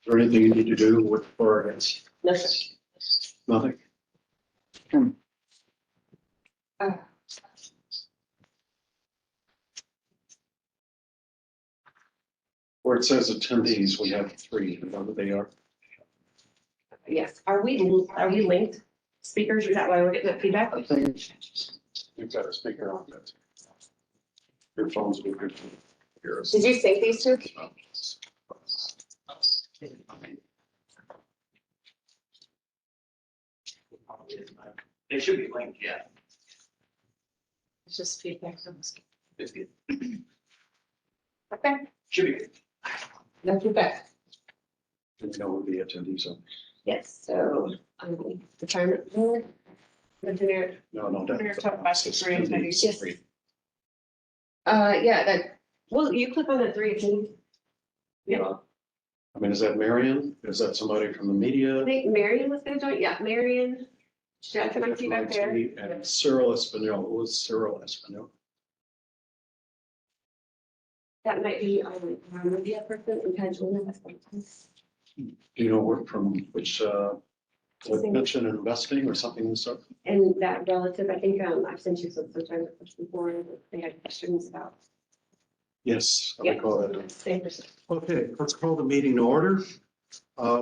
there anything you need to do with or against? No, sir. Nothing? Uh, Where it says attendees, we have three, whoever they are. Yes, are we linked speakers? Is that why we're getting that feedback? I think you've got a speaker on that. Your phone's will be good. Yours. Did you sync these two? They should be linked, yeah. It's just feedback from us. It's good. Okay, Should be good. no feedback. And you know who the attendees are. Yes, so, retirement board, the generic, No, no. We're gonna talk about the three attendees. Yes. Yeah, that, well, you click on that three attendees. Yeah, I mean, is that Marion? Is that somebody from the media? I think Marion was gonna join, yeah, Marion, Jeff and I see back there. And Cyril Espinel. Who is Cyril Espinel? That might be, our media person, and Pangina, that's what it is. Do you know what from which, what mention investing or something of the sort? And that relative, I think, I've sent you some time before, they had questions about. Yes, I Yeah. recall that. Same person. Okay, let's call the meeting to order.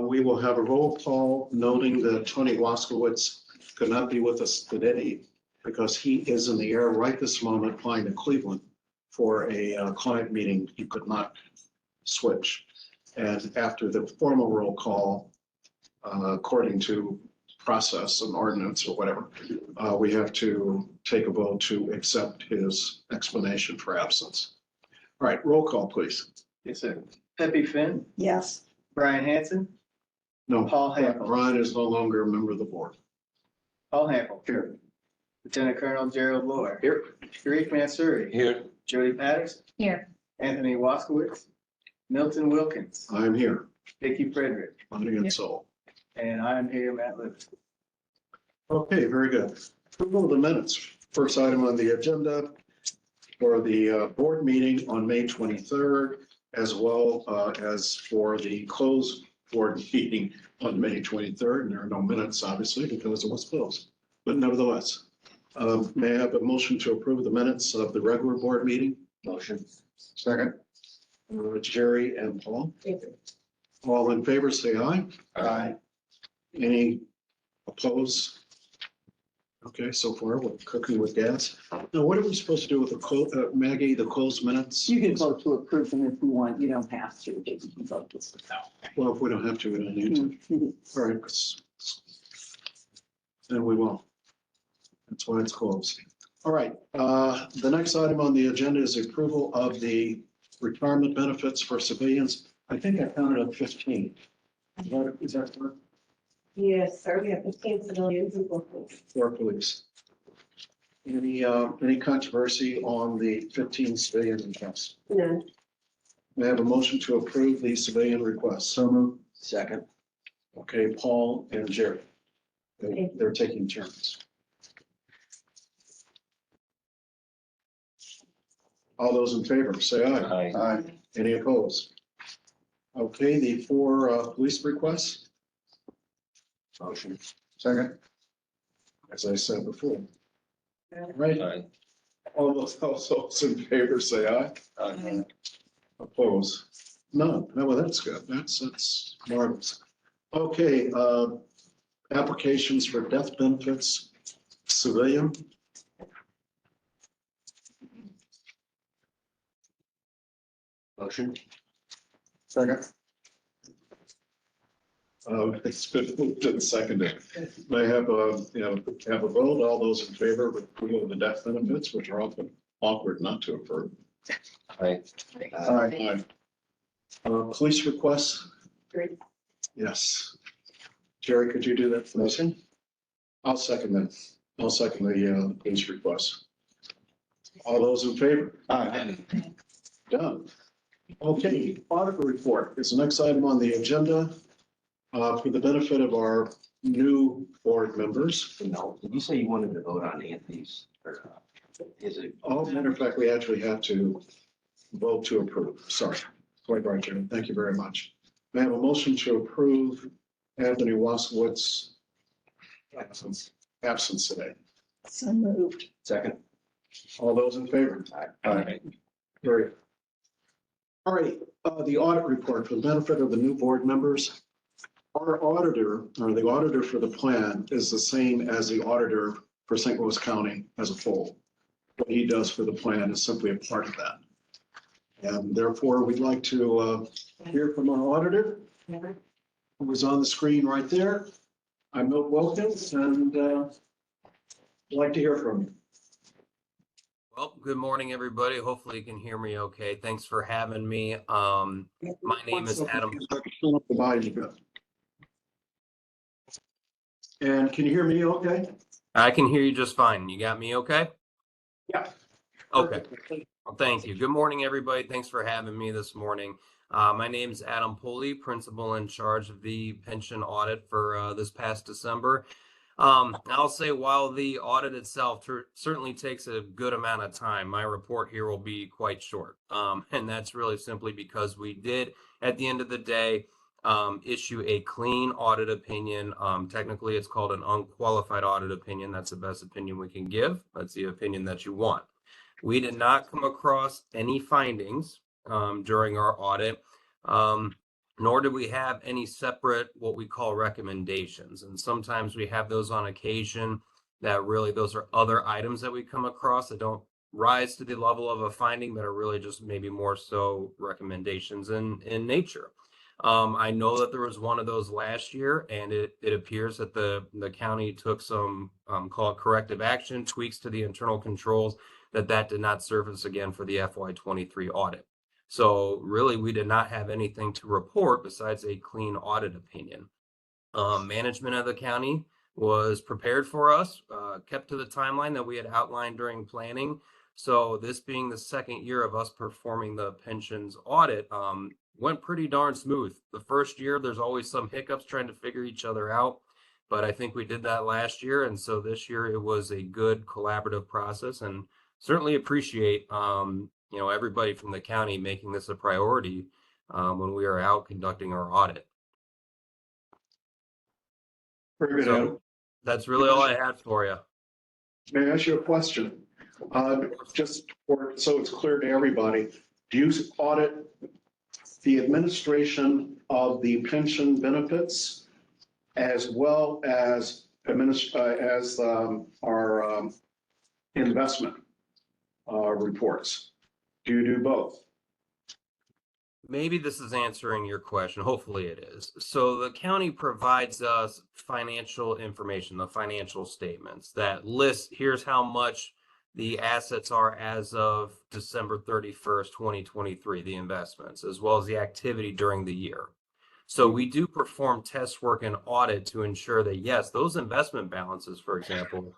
We will have a roll call noting that Tony Waskowitz could not be with us today because he is in the air right this moment flying to Cleveland for a client meeting. He could not switch. And after the formal roll call, according to process and ordinance or whatever, we have to take a vote to accept his explanation for absence. All right, roll call, please. Yes, sir. Peppy Finn, Yes. Brian Hanson, No, Paul Hamel. Brian is no longer a member of the board. Paul Hamel. Here. Lieutenant Colonel Gerald Moore. Here. Sharif Mansuri. Here. Jody Patterson. Here. Anthony Waskowitz. Milton Wilkins. I'm here, Vicky Frederick. body and soul. And I'm here, Matt Livingston. Okay, very good. Approval of the minutes. First item on the agenda for the board meeting on May 23rd, as well as for the closed board meeting on May 23rd. And there are no minutes, obviously, because it was closed. But nevertheless, may I have a motion to approve the minutes of the regular board meeting? Motion. Second. Jerry and Paul. Thank you. All in favor, say aye. Aye. Any opposed? Okay, so far we're cooking with gas. Now, what are we supposed to do with Maggie, the closed minutes? You can vote to approve them if you want. You don't have to. but you can vote to. Well, if we don't have to, we don't need to. Mhm. All right. Then we won't. That's why it's closed. All right, the next item on the agenda is approval of the retirement benefits for civilians. I think I counted up 15. Is that correct? Yes, sir, we have 15 civilians and locals. For police. Any controversy on the 15 civilian requests? None. May I have a motion to approve the civilian requests? So moved. Second. Okay, Paul and Jerry. They're taking turns. All those in favor, say aye. Aye. Any opposed? Okay, the four police requests. Motion. Second. As I said before. Right, Aye. all those in favor, say aye. Aye. Oppose? None. No, well, that's good. That's marvelous. Okay, applications for death benefits, civilian. Motion. Second. It's been moved and seconded. May I have have a vote? All those in favor of approval of the death benefits, which are often awkward not to approve. Aye. Aye. Police requests? Great. Yes. Jerry, could you do that for us? I'll second that. I'll second the police request. All those in favor? Aye. Done. Okay, auditor report is the next item on the agenda. For the benefit of our new board members. No, did you say you wanted to vote on Anthony's or is it? Oh, matter of fact, we actually have to vote to approve. Sorry. Quite right, Jim. Thank you very much. May I have a motion to approve Anthony Waskowitz absence today? So moved. Second. All those in favor? Aye. Very. All right, the audit report for the benefit of the new board members. Our auditor, or the auditor for the plan, is the same as the auditor for St. Louis County as a whole. What he does for the plan is simply a part of that. And therefore, we'd like to hear from our auditor, who is on the screen right there. I'm Milt Wilkins, and I'd like to hear from you. Well, good morning, everybody. Hopefully you can hear me okay. Thanks for having me. My name is Adam. Turn up the volume a bit. And can you hear me okay? I can hear you just fine. You got me okay? Yeah. Okay. Well, thank you. Good morning, everybody. Thanks for having me this morning. My name is Adam Pulley, principal in charge of the pension audit for this past December. I'll say while the audit itself certainly takes a good amount of time, my report here will be quite short. And that's really simply because we did, at the end of the day, issue a clean audit opinion. Technically, it's called an unqualified audit opinion. That's the best opinion we can give. That's the opinion that you want. We did not come across any findings during our audit. Nor do we have any separate what we call recommendations. And sometimes we have those on occasion that really those are other items that we come across that don't rise to the level of a finding, that are really just maybe more so recommendations in nature. I know that there was one of those last year, and it appears that the county took some call it corrective action, tweaks to the internal controls, that did not surface again for the FY23 audit. So really, we did not have anything to report besides a clean audit opinion. Management of the county was prepared for us, kept to the timeline that we had outlined during planning. So this being the second year of us performing the pensions audit, went pretty darn smooth. The first year, there's always some hiccups trying to figure each other out, but I think we did that last year. And so this year it was a good collaborative process, and certainly appreciate everybody from the county making this a priority when we are out conducting our audit. Very good, So Adam. that's really all I had for you. May I ask you a question? So it's clear to everybody, do you audit the administration of the pension benefits as well as our investment reports? Do you do both? Maybe this is answering your question. Hopefully it is. So the county provides us financial information, the financial statements that list, here's how much the assets are as of December 31st, 2023, the investments, as well as the activity during the year. So we do perform test work and audit to ensure that, yes, those investment balances, for example,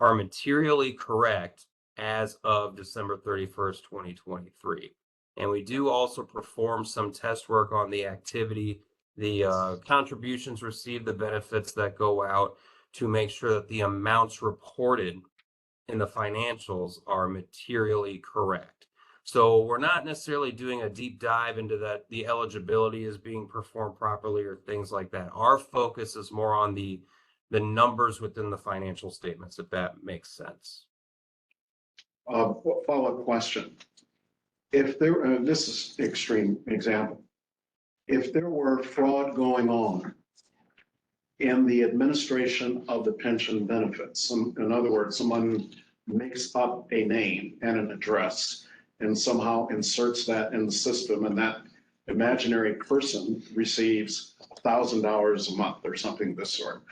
are materially correct as of December 31st, 2023. And we do also perform some test work on the activity, the contributions received, the benefits that go out, to make sure that the amounts reported in the financials are materially correct. So we're not necessarily doing a deep dive into that, the eligibility is being performed properly or things like that. Our focus is more on the numbers within the financial statements, if that makes sense. Follow-up question. If there, this is extreme example, if there were fraud going on in the administration of the pension benefits, in other words, someone makes up a name and an address and somehow inserts that in the system, and that imaginary person receives $1,000 a month or something of this sort,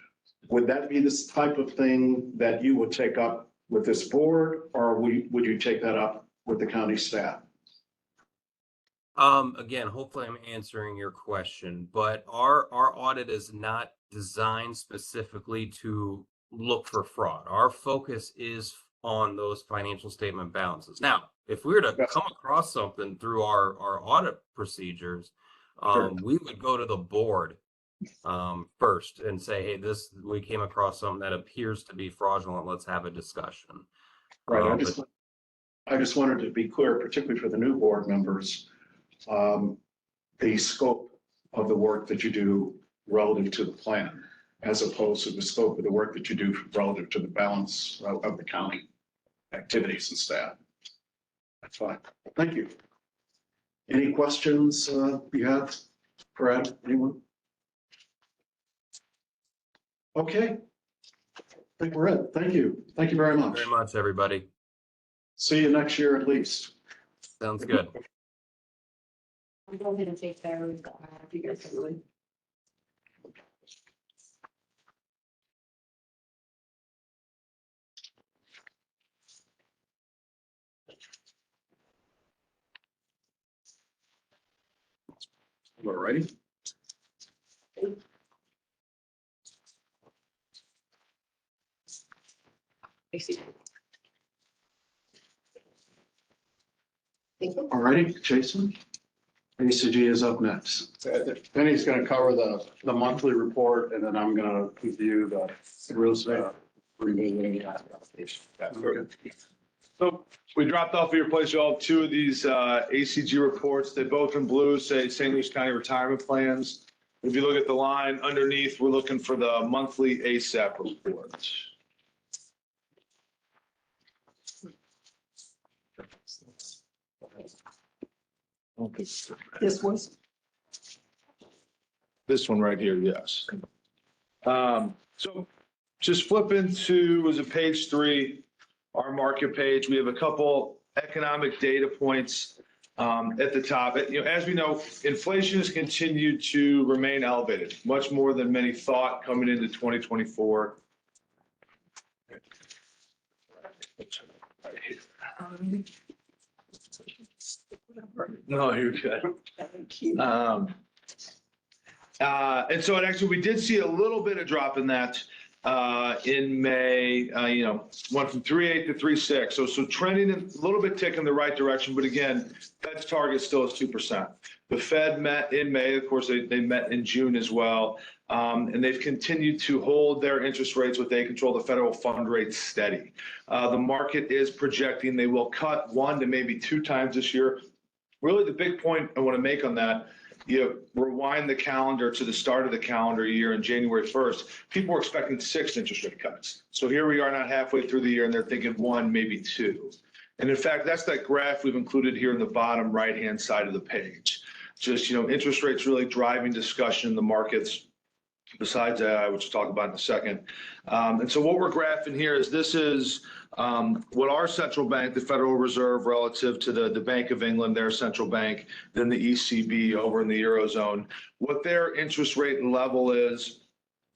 would that be this type of thing that you would take up with this board, or would you take that up with the county staff? Again, hopefully I'm answering your question, but our audit is not designed specifically to look for fraud. Our focus is on those financial statement balances. Now, if we were to come across something through our audit procedures, we would go to the board first and say, hey, we came across something that appears to be fraudulent. Let's have a discussion. Right. I just wanted to be clear, particularly for the new board members, the scope of the work that you do relative to the plan, as opposed to the scope of the work that you do relative to the balance of the county activities and staff. That's fine. Thank you. Any questions you have for Ed? Anyone? Okay. I think we're in. Thank you. Thank you very much. Very much, everybody. See you next year at least. Sounds good. I'm going to take those, if you guys are willing. All righty. I see. Thank you. All righty, Jason. ACG is up next. Penny's going to cover the monthly report, and then I'm going to review the real estate. So we dropped off at your place, you all have two of these ACG reports. They both in blue say St. Louis County retirement plans. If you look at the line underneath, we're looking for the monthly ASAP report. This was, This one right here, yes. So just flip into, was it page 3, our market page. We have a couple economic data points at the top. You know, as we know, inflation has continued to remain elevated, much more than many thought coming into 2024. No, you're good. And so we did see a little bit of drop in that in May, went from 3.8 to 3.6. So trending a little bit tick in the right direction. But again, Fed's target still is 2%. The Fed met in May. Of course, they met in June as well. And they've continued to hold their interest rates, what they control, the federal fund rate, steady. The market is projecting they will cut 1 to maybe 2 times this year. Really, the big point I want to make on that, rewind the calendar to the start of the calendar year in January 1st, people were expecting 6 interest rate cuts. So here we are not halfway through the year and they're thinking 1, maybe 2. And in fact, that's that graph we've included here in the bottom right-hand side of the page. Just, interest rates really driving discussion in the markets besides AI, which we'll talk about in a second. And so what we're graphing here is this is what our central bank, the Federal Reserve, relative to the Bank of England, their central bank, then the ECB over in the Eurozone, what their interest rate level is.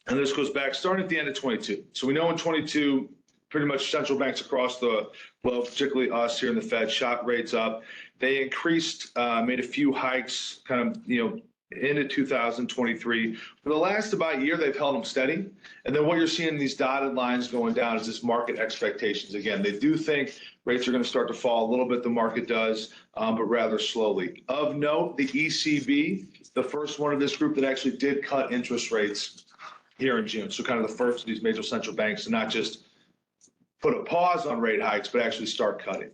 And this goes back starting at the end of 22. So we know in 22, pretty much central banks across the globe, particularly us here in the Fed, shot rates up. They increased, made a few hikes kind of, into 2023. For the last about year, they've held them steady. And then what you're seeing in these dotted lines going down is this market expectations. Again, they do think rates are going to start to fall a little bit. The market does, but rather slowly. Of note, the ECB, the first one of this group that actually did cut interest rates here in June. So kind of the first of these major central banks to not just put a pause on rate hikes, but actually start cutting.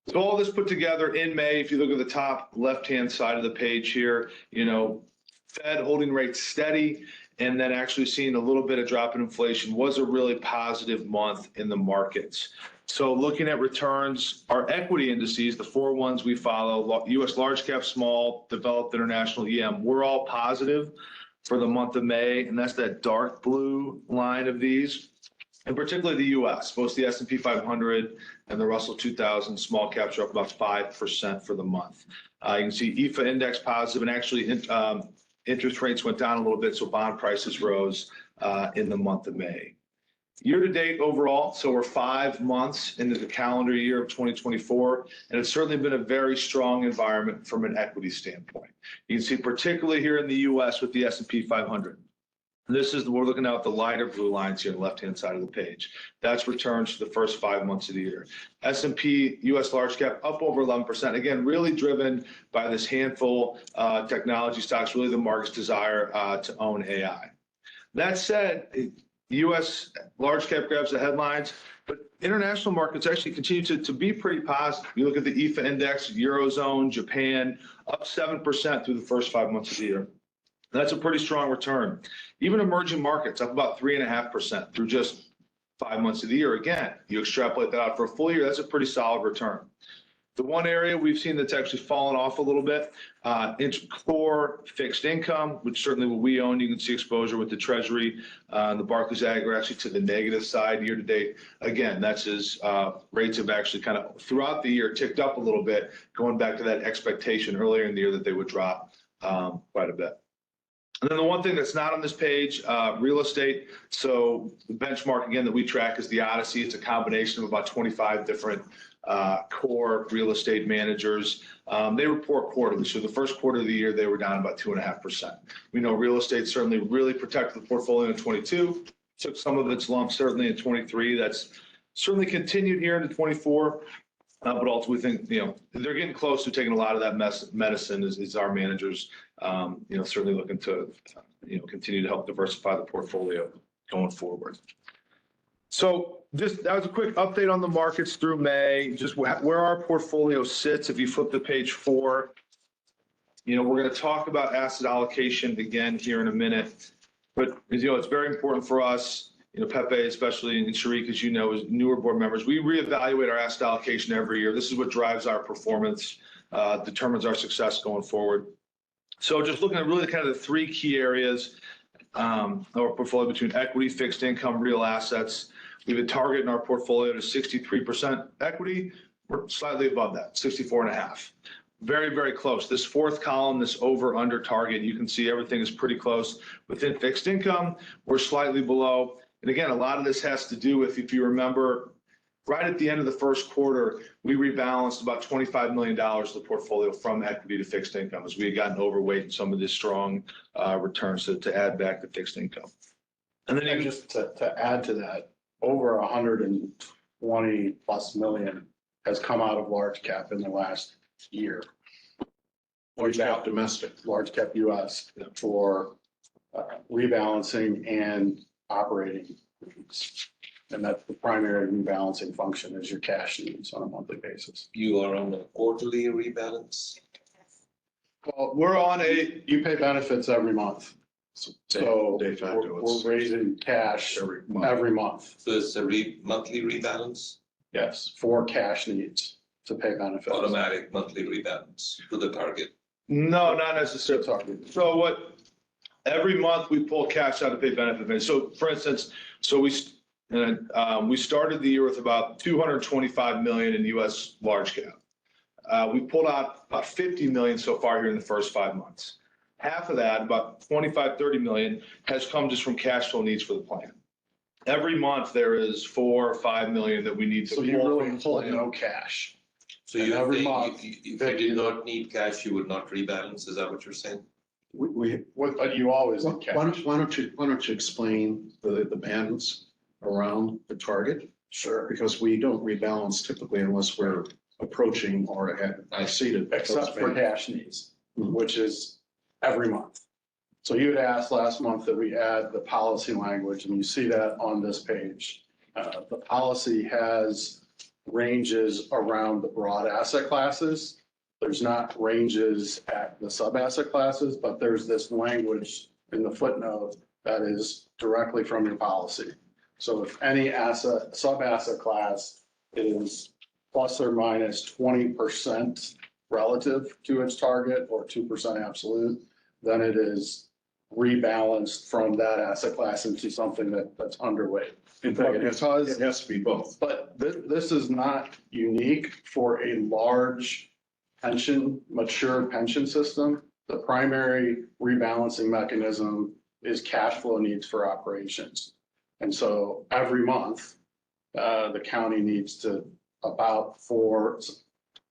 So all this put together in May, if you look at the top left-hand side of the page here, Fed holding rates steady and then actually seeing a little bit of drop in inflation was a really positive month in the markets. So looking at returns, our equity indices, the 4 ones we follow, U.S. large cap, small, developed, international, EM, we're all positive for the month of May. And that's that dark blue line of these. And particularly the U.S., both the S&P 500 and the Russell 2000 small caps are up about 5% for the month. You can see EFA index positive, and actually interest rates went down a little bit, so bond prices rose in the month of May. Year to date overall, so we're 5 months into the calendar year of 2024, and it's certainly been a very strong environment from an equity standpoint. You can see particularly here in the U.S. with the S&P 500. This is, we're looking at the lighter blue lines here on the left-hand side of the page. That's returns for the first 5 months of the year. S&P U.S. large cap up over 11%. Again, really driven by this handful technology stocks, really the market's desire to own AI. That said, U.S. large cap grabs the headlines, But international markets actually continue to be pretty positive. You look at the EFA index, Eurozone, Japan, up 7% through the first 5 months of the year. That's a pretty strong return. Even emerging markets up about 3.5% through just 5 months of the year. Again, you extrapolate that out for a full year, that's a pretty solid return. The one area we've seen that's actually fallen off a little bit, core fixed income, which certainly what we own, you can see exposure with the Treasury, the Barclays Agg are actually to the negative side year to date. Again, that's as rates have actually kind of throughout the year ticked up a little bit, going back to that expectation earlier in the year that they would drop quite a bit. And then the one thing that's not on this page, real estate. So the benchmark again that we track is the Odyssey. It's a combination of about 25 different core real estate managers. They report quarterly. So the first quarter of the year, they were down about 2.5%. We know real estate certainly really protected the portfolio in 22, took some of its lumps certainly in 23. That's certainly continued here into 24. But also we think, they're getting close to taking a lot of that medicine is our managers, certainly looking to, continue to help diversify the portfolio going forward. So that was a quick update on the markets through May, just where our portfolio sits. If you flip to page 4, we're going to talk about asset allocation again here in a minute. But it's very important for us, Pepe, especially, and Sharik, as you know, as newer board members, we reevaluate our asset allocation every year. This is what drives our performance, determines our success going forward. So just looking at really kind of the 3 key areas of our portfolio between equity, fixed income, real assets. We have a target in our portfolio to 63% equity. We're slightly above that, 64.5. Very, very close. This 4th column, this over under target, you can see everything is pretty close. Within fixed income, we're slightly below. And again, a lot of this has to do with, if you remember, right at the end of the first quarter, we rebalanced about $25 million of the portfolio from equity to fixed income as we had gotten overweight in some of the strong returns to add back to fixed income. And then And just to add to that, over 120 plus million has come out of large cap in the last year. Large cap domestic. Large cap US for rebalancing and operating needs. And that's the primary rebalancing function is your cash needs on a monthly basis. You are on a quarterly rebalance? Well, we're on you pay benefits every month. So De facto, it's we're raising cash every month. So it's a monthly rebalance, Yes, for cash needs to pay benefits. automatic monthly rebalance to the target. no, not necessarily. So every month we pull cash out to pay benefit. So for instance, we started the year with about 225 million in US large cap. We pulled out about 50 million so far here in the first 5 months. Half of that, about 25, 30 million, has come just from cash flow needs for the plan. Every month there is 4 or 5 million that we need to So pull. you really from the pull plan. no cash. So And you every think month, if you did not need cash, you would not rebalance, is that what you're saying? But you always need Why cash. don't you explain the bands around the target? Sure. Because we don't rebalance typically unless we're approaching or have exceeded. Except for cash needs, Mhm. which is every month. So you had asked last month that we add the policy language, and you see that on this page. The policy has ranges around the broad asset classes. There's not ranges at the sub-asset classes, but there's this language in the footnote that is directly from your policy. So if any sub-asset class is plus or minus 20% relative to its target or 2% absolute, then it is rebalanced from that asset class into something that's underweight. In fact, it has to be both. But this is not unique for a large mature pension system. The primary rebalancing mechanism is cash flow needs for operations. And so every month, the county needs to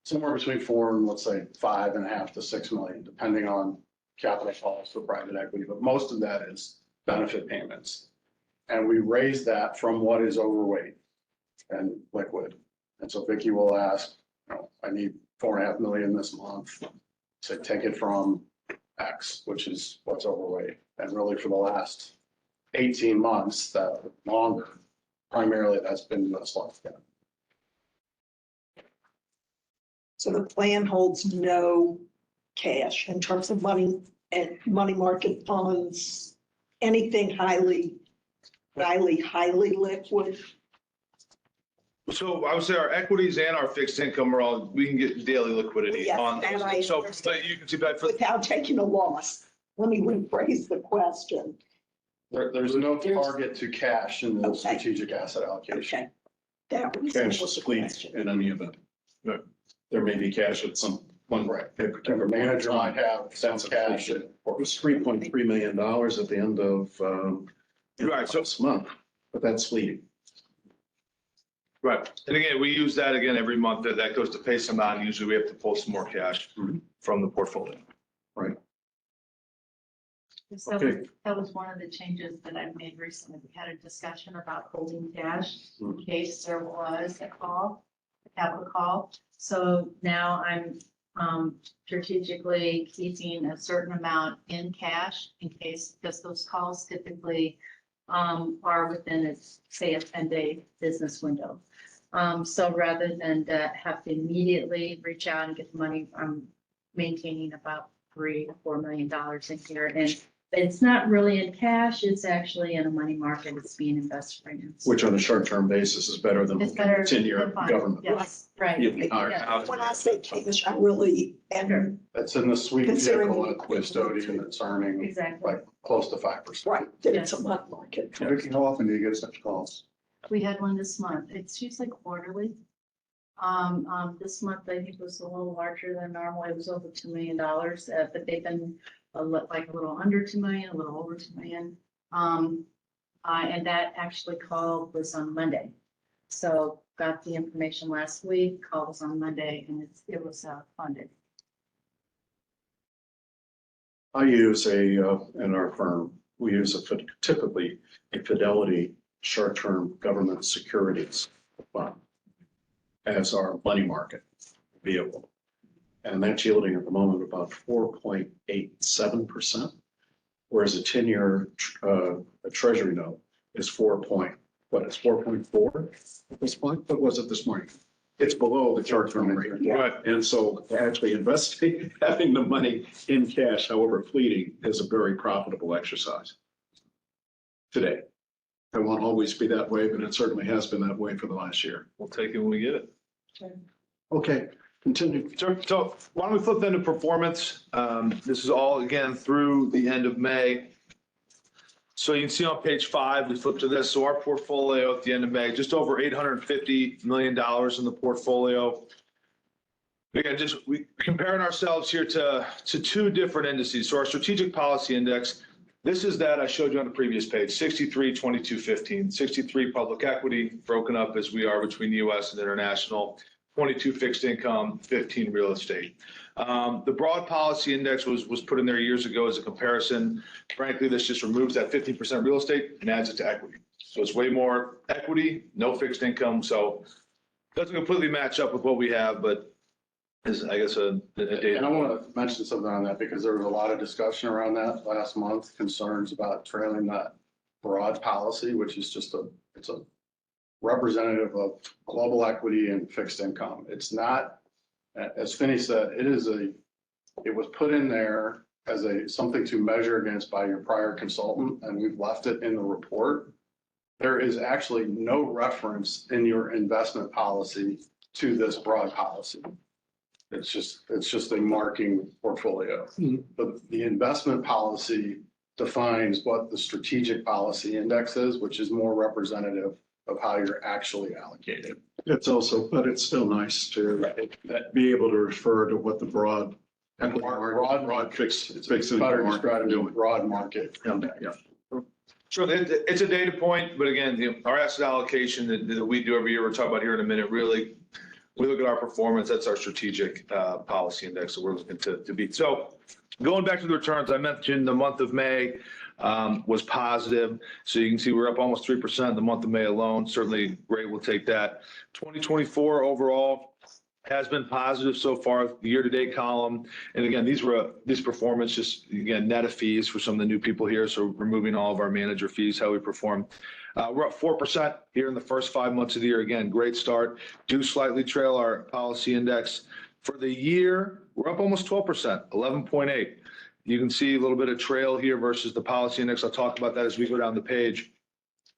somewhere between 4 and let's say 5.5 to 6 million, depending on capital calls for private equity. But most of that is benefit payments. And we raise that from what is overweight and liquid. And so Vicki will ask, I need 4.5 million this month. So take it from X, which is what's overweight. And really for the last 18 months, that longer, primarily that's been US Life. Yeah. So the plan holds no cash in terms of money and money market funds, anything highly liquid. So I would say our equities and our fixed income are all, we can get daily liquidity Yes, on and I those. So, understand. but you can see that for, Without taking a loss. Let me rephrase the question. There's no target to cash in the Okay. strategic asset allocation. Okay. That was Cash the is fleet question. in any event. Right. There may be cash at some one. Right. The manager might have some That's a cash. fleet. It was $3.3 million at the end of, Right, so- this month, but that's fleeting. right. And again, we use that again every month. That goes to pay some out. And usually we have to pull some more cash from the portfolio. So Okay. that was one of the changes that I made recently. We had a discussion about holding cash in case there was a call, a capital call. So now I'm strategically keeping a certain amount in cash in case, because those calls typically are within its, say, a 10-day business window. So rather than have to immediately reach out and get the money, I'm maintaining about $3 to $4 million in here. And it's not really in cash, it's actually in a money market, it's being invested right now. Which on a short-term basis is better than It's better. 10-year than fund. government. Yes, right. Yeah. Yeah. When I say cash, I really am, That's in the sweep Considering vehicle the at custodian that's earning Exactly. like close to 5%. right, that it's a money market. Vicky, how often do you get such calls? We had one this month. It's usually quarterly. This month, I think was a little larger than normal. It was over $2 million, but they've been like a little under 2 million, a little over 2 million. And that actually call was on Monday. So got the information last week, call was on Monday, and it was funded. I use in our firm, we use typically a Fidelity short-term government securities fund as our money market vehicle. And that's yielding at the moment about 4.87%, whereas a 10-year a treasury note is 4.4 at this point? What was it this morning? It's below the short-term rate. Right. And so actually investing, having the money in cash, however fleeting, is a very profitable exercise today. It won't always be that way, but it certainly has been that way for the last year. We'll take it when we get it. Okay, continue. So why don't we flip then to performance? This is all again through the end of May. So you can see on page 5, we flip to this. So our portfolio at the end of May, just over $850 million in the portfolio. Again, we comparing ourselves here to 2 different indices. So our strategic policy index, this is that I showed you on the previous page, 63, 22, 15, 63 public equity, broken up as we are between the US and international, 22 fixed income, 15 real estate. The broad policy index was put in there years ago as a comparison. Frankly, this just removes that 15% real estate and adds it to equity. So it's way more equity, no fixed income. So it doesn't completely match up with what we have, but is, I guess, a data. And I want to mention something on that because there was a lot of discussion around that last month, concerns about trailing that broad policy, which is just it's a representative of global equity and fixed income. It's not, as Finney said, it was put in there as something to measure against by your prior consultant, and we've left it in the report. There is actually no reference in your investment policy to this broad policy. It's just a marking portfolio. But the investment policy defines what the strategic policy index is, which is more representative of how you're actually allocated. It's also, but it's still nice to be able to refer to what the broad. Broad fixed It's income better market described as doing. broad market. Yeah. Sure, it's a data point, but again, our asset allocation that we do every year, we'll talk about here in a minute, really, we look at our performance, that's our strategic policy index that we're looking to beat. So going back to the returns, I mentioned the month of May was positive. So you can see we're up almost 3% the month of May alone. Certainly great, we'll take that. 2024 overall, has been positive so far, the year-to-date column. And again, these performance just, again, net of fees for some of the new people here. So removing all of our manager fees, how we perform. We're up 4% here in the first 5 months of the year. Again, great start. Do slightly trail our policy index. For the year, we're up almost 12%, 11.8. You can see a little bit of trail here versus the policy index. I'll talk about that as we go down the page.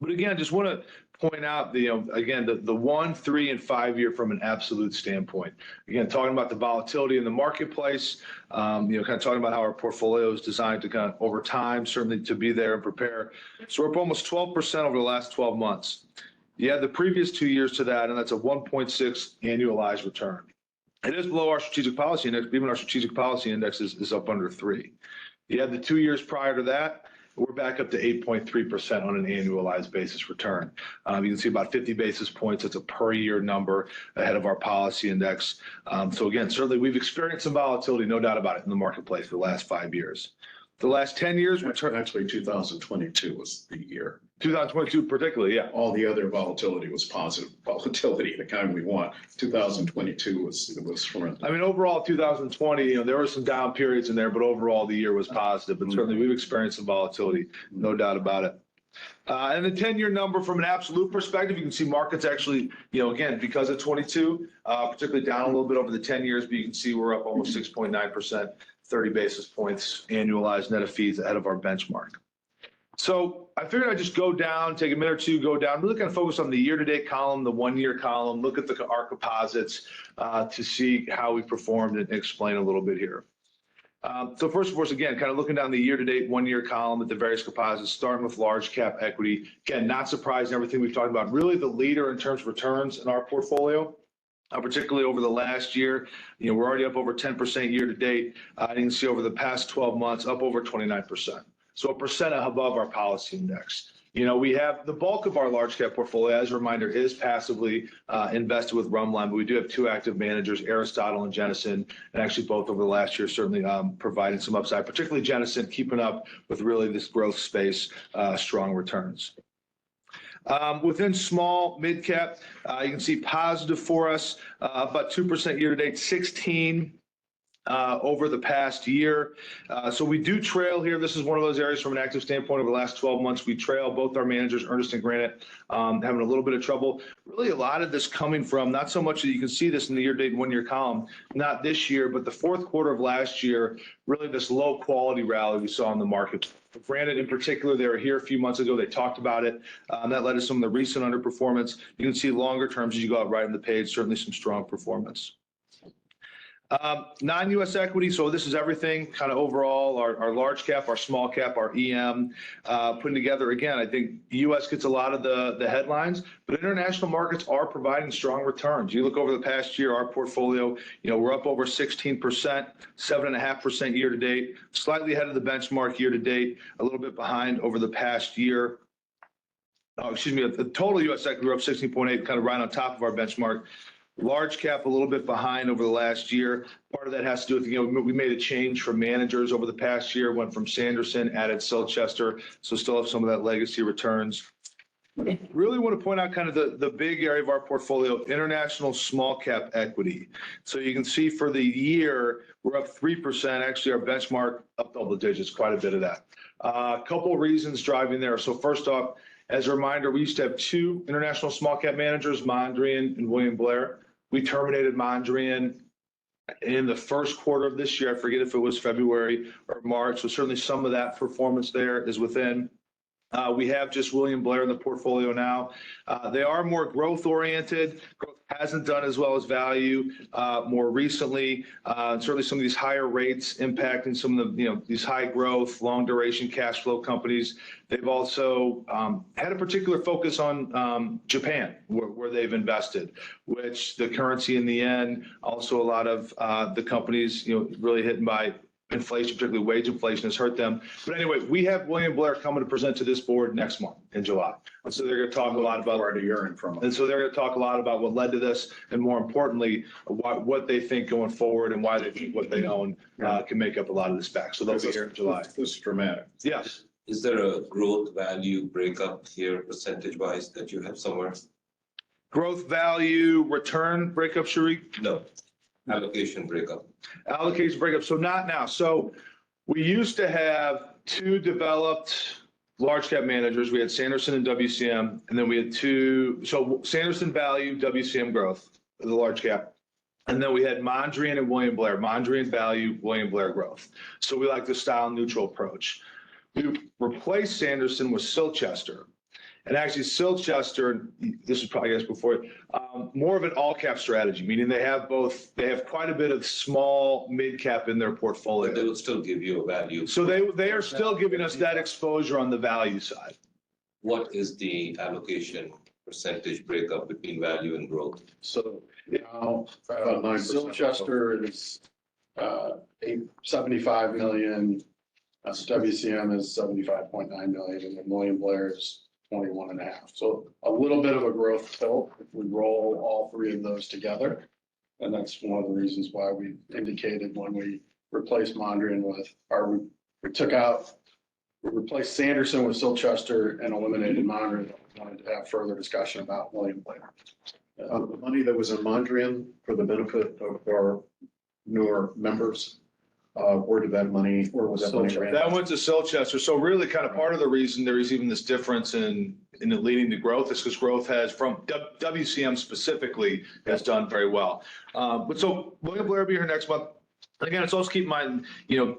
But again, just want to point out again, the 1, 3, and 5 year from an absolute standpoint. Again, talking about the volatility in the marketplace, kind of talking about how our portfolio is designed to kind of over time, certainly to be there and prepare. So we're up almost 12% over the last 12 months. You add the previous 2 years to that, and that's a 1.6 annualized return. It is below our strategic policy index, but even our strategic policy index is up under 3. You had the 2 years prior to that, we're back up to 8.3% on an annualized basis return. You can see about 50 basis points. It's a per year number ahead of our policy index. So again, certainly we've experienced some volatility, no doubt about it, in the marketplace for the last 5 years. The last 10 years, Actually, 2022 was the year. 2022 particularly, yeah. All the other volatility was positive volatility, the kind we want. 2022 was horrendous. I mean, overall, 2020, there were some down periods in there, but overall the year was positive. But certainly we've experienced some volatility, no doubt about it. And the 10-year number from an absolute perspective, you can see markets actually, again, because of 22, particularly down a little bit over the 10 years, but you can see we're up almost 6.9%, 30 basis points annualized net of fees ahead of our benchmark. So I figured I'd just go down, take a minute or two, go down, really kind of focus on the year-to-date column, the 1 year column, look at our composites to see how we performed and explain a little bit here. So first of course, again, kind of looking down the year-to-date 1 year column at the various composites, starting with large cap equity. Again, not surprised in everything we've talked about, really the leader in terms of returns in our portfolio. Particularly over the last year, we're already up over 10% year to date. You can see over the past 12 months, up over 29%. So a percent above our policy index. We have the bulk of our large cap portfolio, as a reminder, is passively invested with Rumline, but we do have 2 active managers, Aristotle and Jennison, and actually both over the last year certainly providing some upside, particularly Jennison keeping up with really this growth space, strong returns. Within small mid cap, you can see positive for us, about 2% year to date, 16 over the past year. So we do trail here. This is one of those areas from an active standpoint over the last 12 months. We trail both our managers, Ernst and Granite, having a little bit of trouble. Really a lot of this coming from, not so much that you can see this in the year-to-date 1 year column, not this year, but the fourth quarter of last year, really this low quality rally we saw in the market. Granite in particular, they were here a few months ago. They talked about it. That led to some of the recent underperformance. You can see longer terms as you go out right on the page, certainly some strong performance. Non-U.S. equity, so this is everything kind of overall, our large cap, our small cap, our EM, putting together, again, I think the U.S. gets a lot of the headlines, but international markets are providing strong returns. You look over the past year, our portfolio, we're up over 16%, 7.5% year to date, slightly ahead of the benchmark year to date, a little bit behind over the past year. The total U.S. equity, we're up 16.8, kind of right on top of our benchmark. Large cap a little bit behind over the last year. Part of that has to do with, we made a change for managers over the past year, went from Sanderson, added Silchester, so still have some of that legacy returns. Really want to point out kind of the big area of our portfolio, international small cap equity. So you can see for the year, we're up 3%. Actually, our benchmark up double digits, quite a bit of that. A couple of reasons driving there. So first off, as a reminder, we used to have 2 international small cap managers, Mondrian and William Blair. We terminated Mondrian in the first quarter of this year. I forget if it was February or March. So certainly some of that performance there is within. We have just William Blair in the portfolio now. They are more growth oriented. Growth hasn't done as well as value more recently. Certainly some of these higher rates impacting some of the, these high growth, long duration cash flow companies. They've also had a particular focus on Japan, where they've invested, which the currency in the end, also a lot of the companies, really hit by inflation, particularly wage inflation, has hurt them. But anyway, we have William Blair coming to present to this board next month in July. And so they're going to talk a lot about and so they're going to talk a lot about what led to this, and more importantly, what they think going forward and why they think what they own can make up a lot of this back. So they'll be here in July. This is dramatic. Yes. Is there a growth value breakup here, percentage wise, that you have somewhere? growth value return breakup, Sharif? No, allocation breakup. Allocation breakup, so not now. So we used to have two developed large cap managers. We had Sanderson and WCM, and then we had so Sanderson Value, WCM Growth, the large cap. And then we had Mondrian and William Blair, Mondrian Value, William Blair Growth. So we like the style neutral approach. We replaced Sanderson with Silchester. And actually Silchester, this is probably, I guess, before, more of an all cap strategy, meaning they have quite a bit of small mid cap in their But they portfolio. will still give you a value. So they are still giving us that exposure on the value side. What is the allocation percentage breakup between value and growth? So now, About 9%. Silchester is 75 million. WCM is 75.9 million, and then William Blair is 21.5. So a little bit of a growth tilt if we roll all three of those together. And that's one of the reasons why we indicated when we replaced Mondrian with, we replaced Sanderson with Silchester and eliminated Mondrian. We wanted to have further discussion about William Blair. The money that was in Mondrian for the benefit of our newer members, where was that money ran? That went to Silchester. So really kind of part of the reason there is even this difference in it leading to growth is because growth has from WCM specifically has done very well. But so William Blair will be here next month. Again, it's also keep in mind,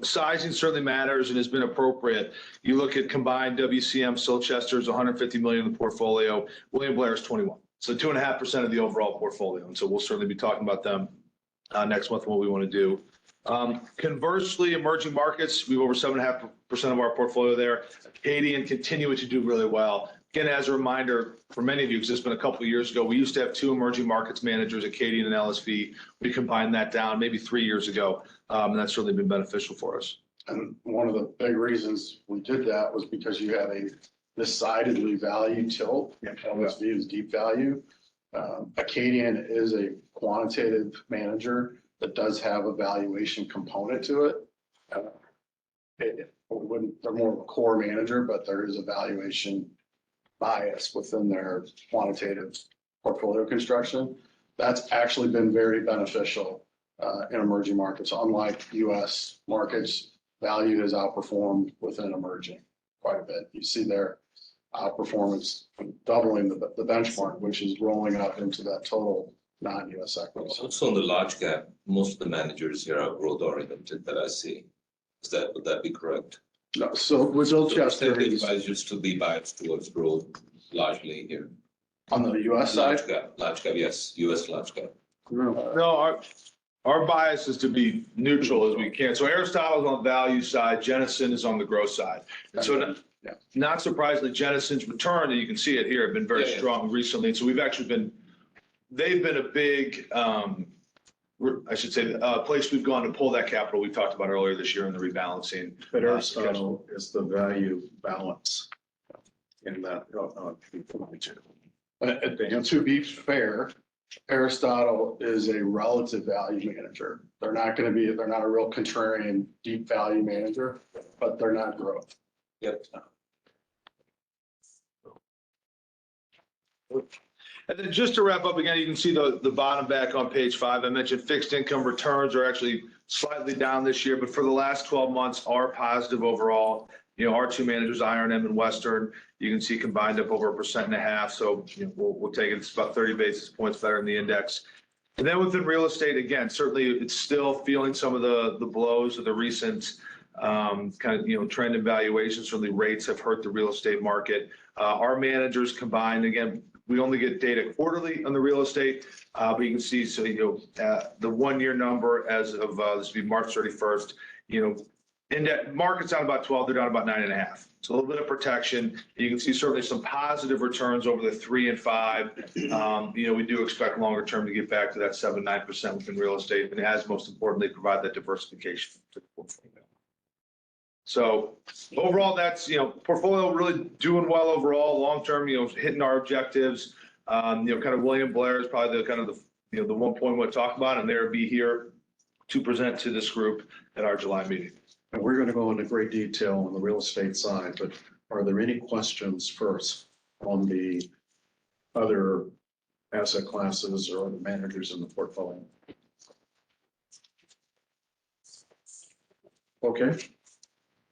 sizing certainly matters and has been appropriate. You look at combined WCM, Silchester is 150 million in the portfolio. William Blair is 21. So 2.5% of the overall portfolio. And so we'll certainly be talking about them next month and what we want to do. Conversely, emerging markets, we have over 7.5% of our portfolio there. Acadian continuing to do really well. Again, as a reminder for many of you, because it's been a couple of years ago, we used to have two emerging markets managers, Acadian and LSV. We combined that down maybe 3 years ago, and that's certainly been beneficial for us. And one of the big reasons we did that was because you had a decidedly value tilt. LSV is deep value. Acadian is a quantitative manager that does have a valuation component to it. They're more of a core manager, but there is a valuation bias within their quantitative portfolio construction. That's actually been very beneficial in emerging markets. Unlike US markets, value has outperformed within emerging quite a bit. You see their outperformance doubling the benchmark, which is rolling up into that total non-US equities. Also on the large cap, most of the managers here are growth oriented that I see. Would that be correct? No, so with Silchester, Percentage-wise, used to be biased towards growth largely here. On the US side, Large cap, yes, US large cap. No, our bias is to be neutral as we can. So Aristotle is on the value side, Jennison is on the growth side. And so not surprisingly, Jennison's return, and you can see it here, have been very strong recently. So we've actually they've been a big, I should say, place we've gone to pull that capital we talked about earlier this year in the rebalancing. but Aristotle is the value balance in that. and to be fair, Aristotle is a relative value manager. They're not a real contrarian deep value manager, but they're not growth. Yep. And then just to wrap up again, you can see the bottom back on page 5. I mentioned fixed income returns are actually slightly down this year, but for the last 12 months are positive overall. Our two managers, I&M and Western, you can see combined up over 1.5%. So we'll take it. It's about 30 basis points better in the index. And then within real estate, again, certainly it's still feeling some of the blows of the recent trend in valuations. Certainly rates have hurt the real estate market. Our managers combined, again, we only get data quarterly on the real estate, but you can see, the 1 year number as of this will be March 31st, market's down about 12, they're down about 9.5. So a little bit of protection. You can see certainly some positive returns over the 3 and 5. We do expect longer term to get back to that 7-9% within real estate, and it has most importantly provide that diversification to the portfolio. So overall, that's, portfolio really doing well overall, long-term, hitting our objectives. Kind of William Blair is probably the one point we'll talk about, and they'll be here to present to this group at our July meeting. And we're going to go into great detail on the real estate side, but are there any questions first on the other asset classes or other managers in the portfolio. Okay.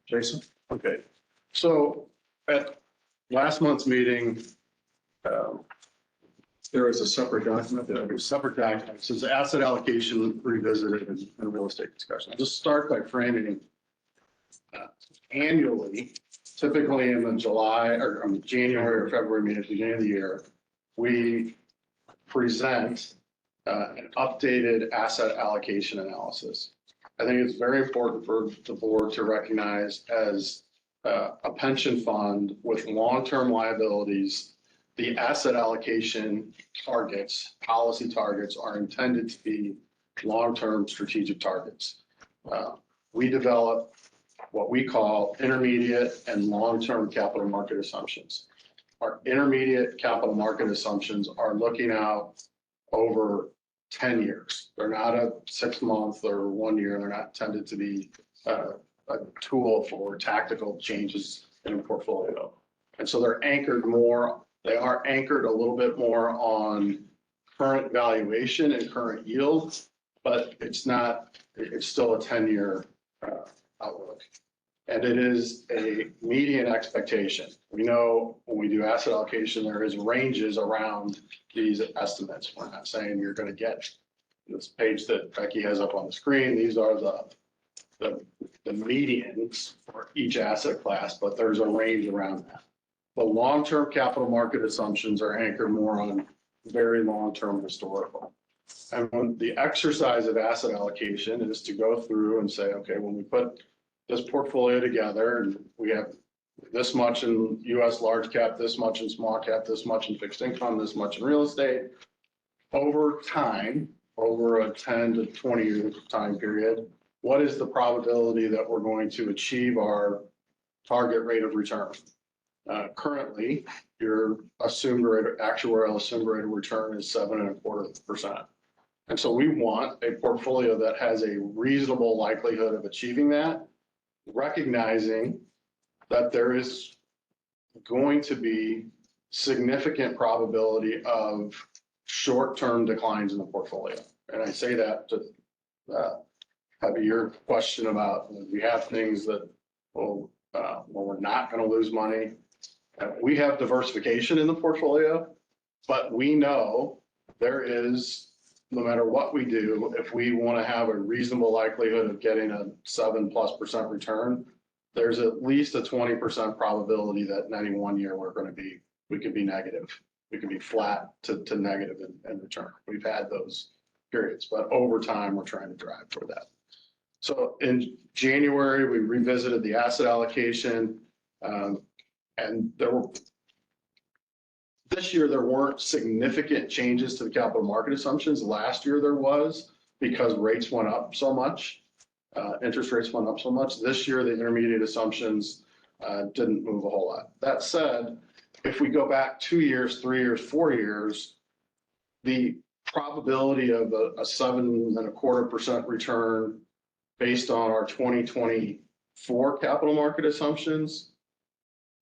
Jason? Okay. So at last month's meeting, there was a separate document, it says asset allocation revisited and real estate discussion. I'll just start by framing annually, typically in the January or February meeting at the beginning of the year, we present an updated asset allocation analysis. I think it's very important for the board to recognize as a pension fund with long-term liabilities, the asset allocation targets, policy targets are intended to be long-term strategic targets. We develop what we call intermediate and long-term capital market assumptions. Our intermediate capital market assumptions are looking out over 10 years. They're not a 6-month or 1 year. They're not intended to be a tool for tactical changes in a portfolio. And so they're anchored more, they are anchored a little bit more on current valuation and current yield, but it's still a 10-year outlook. And it is a median expectation. We know when we do asset allocation, there is ranges around these estimates. We're not saying you're going to get this page that Becky has up on the screen. These are the medians for each asset class, but there's a range around that. The long-term capital market assumptions are anchored more on very long-term historical. And when the exercise of asset allocation is to go through and say, okay, when we put this portfolio together and we have this much in US large cap, this much in small cap, this much in fixed income, this much in real estate, over time, over a 10 to 20 year time period, what is the probability that we're going to achieve our target rate of return? Currently, your actuarial assumed rate of return is 7.25%. And so we want a portfolio that has a reasonable likelihood of achieving that, recognizing that there is going to be significant probability of short-term declines in the portfolio. And I say that to have your question about, we have things that, well, we're not going to lose money. We have diversification in the portfolio, but we know there is, no matter what we do, if we want to have a reasonable likelihood of getting a 7+% return, there's at least a 20% probability that in any 1 year we could be negative. We could be flat to negative in return. We've had those periods, but over time, we're trying to drive for that. So in January, we revisited the asset allocation, and this year, there weren't significant changes to the capital market assumptions. Last year there was, because rates went up so much, interest rates went up so much. This year, the intermediate assumptions didn't move a whole lot. That said, if we go back 2 years, 3 years, 4 years, the probability of a 7.25% return based on our 2024 capital market assumptions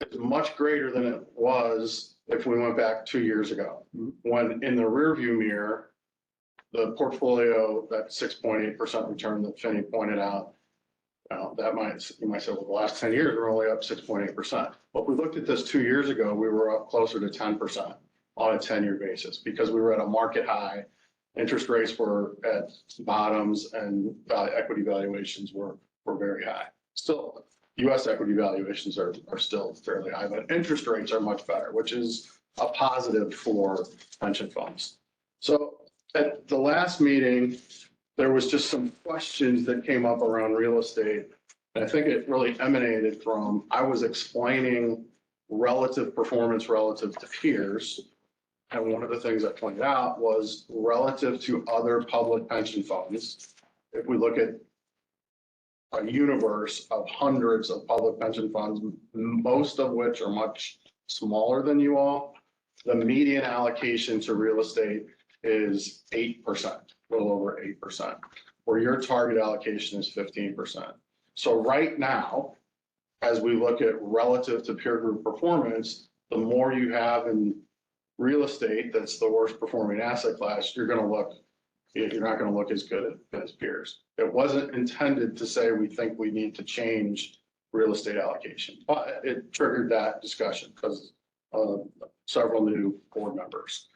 is much greater than it was if we went back 2 years ago. When in the rearview mirror, the portfolio, that 6.8% return that Finney pointed out, you might say, well, the last 10 years, we're only up 6.8%. But if we looked at this 2 years ago, we were up closer to 10% on a 10-year basis because we were at a market high. Interest rates were at bottoms and equity valuations were very high. Still, US equity valuations are still fairly high, but interest rates are much better, which is a positive for pension funds. So at the last meeting, there was just some questions that came up around real estate. And I think it really emanated from, I was explaining relative performance relative to peers. And one of the things I pointed out was relative to other public pension funds. If we look at a universe of hundreds of public pension funds, most of which are much smaller than you all, the median allocation to real estate is 8%, a little over 8%, where your target allocation is 15%. So right now, as we look at relative to peer group performance, the more you have in real estate, that's the worst performing asset class, you're not gonna look as good as peers. It wasn't intended to say we think we need to change real estate allocation, but it triggered that discussion because several new board members.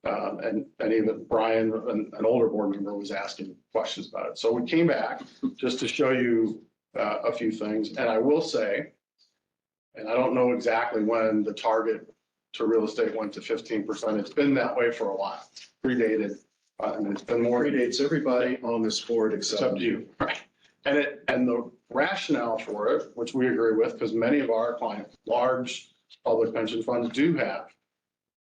And even Brian, an older board member, was asking questions about it. So we came back just to show you a few things. And I will say, and I don't know exactly when the target to real estate went to 15%. It's been that way for a while, predated. And it's been more. Predates everybody on this board except you. Right. And the rationale for it, which we agree with, because many of our clients, large public pension funds, do have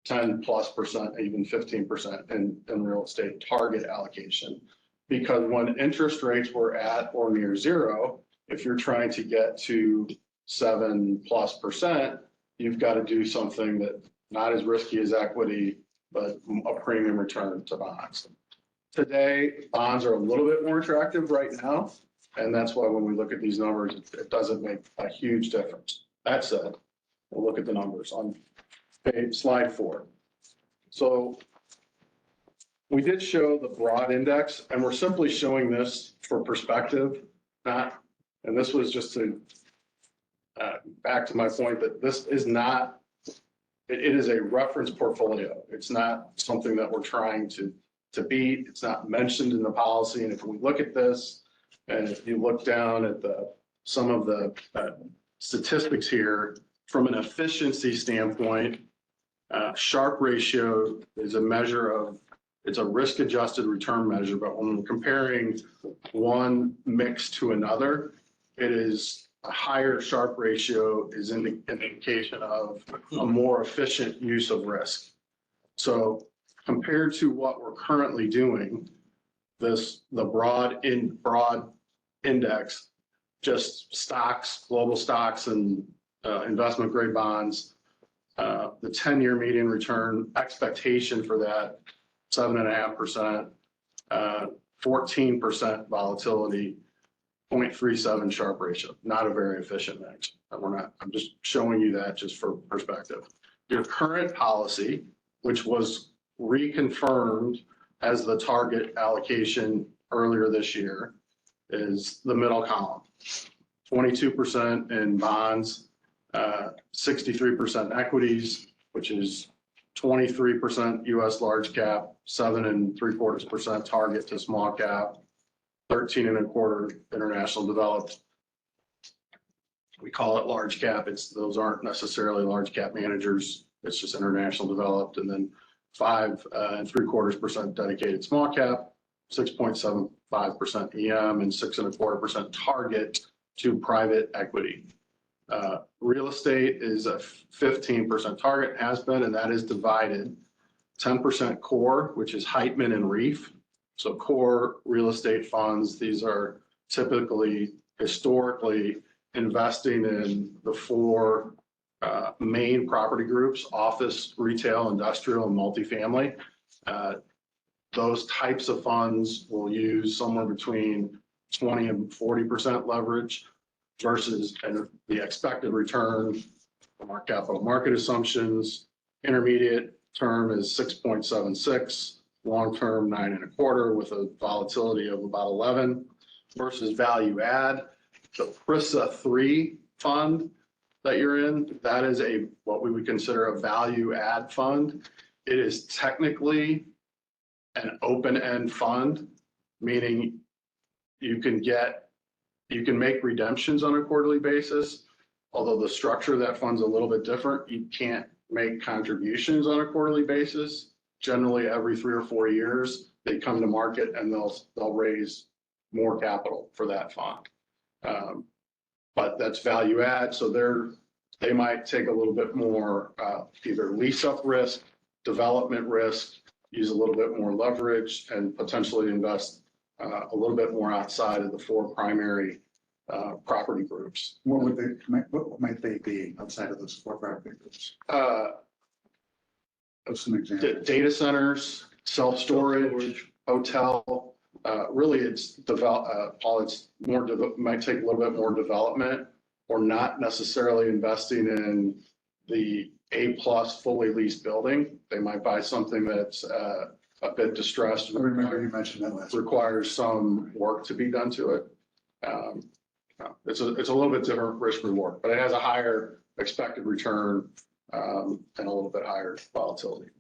10+%, even 15% in real estate target allocation. Because when interest rates were at or near zero, if you're trying to get to 7+%, you've got to do something that not as risky as equity, but a premium return to bonds. Today, bonds are a little bit more attractive right now. And that's why when we look at these numbers, it doesn't make a huge difference. That said, we'll look at the numbers on slide 4. So we did show the broad index, and we're simply showing this for perspective, and this was just to back to my point that this is not, it is a reference portfolio. It's not something that we're trying to beat. It's not mentioned in the policy. And if we look at this, and if you look down at some of the statistics here, from an efficiency standpoint, Sharpe ratio is a measure of, it's a risk-adjusted return measure, but when we're comparing one mix to another, it is a higher Sharpe ratio is an indication of a more efficient use of risk. So compared to what we're currently doing, the broad index, just stocks, global stocks and investment grade bonds, the 10-year median return expectation for that, 7.5%, 14% volatility, 0.37 Sharpe ratio, not a very efficient mix. I'm just showing you that just for perspective. Your current policy, which was reconfirmed as the target allocation earlier this year, is the middle column. 22% in bonds, 63% equities, which is 23% US large cap, 7.75% target to small cap, 13.25% international developed. We call it large cap. Those aren't necessarily large cap managers. It's just international developed. And then 5.75% dedicated small cap, 6.75% EM, and 6.25% target to private equity. Real estate is a 15% target, has been, and that is divided 10% core, which is Heitman and Reef. So core real estate funds, these are typically historically investing in the 4 main property groups: office, retail, industrial, and multifamily. Those types of funds will use somewhere between 20 and 40% leverage versus the expected return from our capital market assumptions. Intermediate term is 6.76, long term 9.25, with a volatility of about 11, versus value add. The PRISA 3 fund that you're in, that is what we would consider a value add fund. It is technically an open-end fund, meaning you can make redemptions on a quarterly basis. Although the structure of that fund's a little bit different, you can't make contributions on a quarterly basis. Generally, every 3 or 4 years, they come to market and they'll raise more capital for that fund. But that's value add, so they might take a little bit more either lease up risk, development risk, use a little bit more leverage, and potentially invest a little bit more outside of the 4 primary property groups. What might they be outside of those 4 property groups? Some examples. Data centers, self-storage, hotel. Really, it's Paul, it's more, might take a little bit more development, or not necessarily investing in the A-plus fully leased building. They might buy something that's a bit distressed. I remember you mentioned that last. Requires some work to be done to it. It's a little bit different risk reward, but it has a higher expected return and a little bit higher volatility.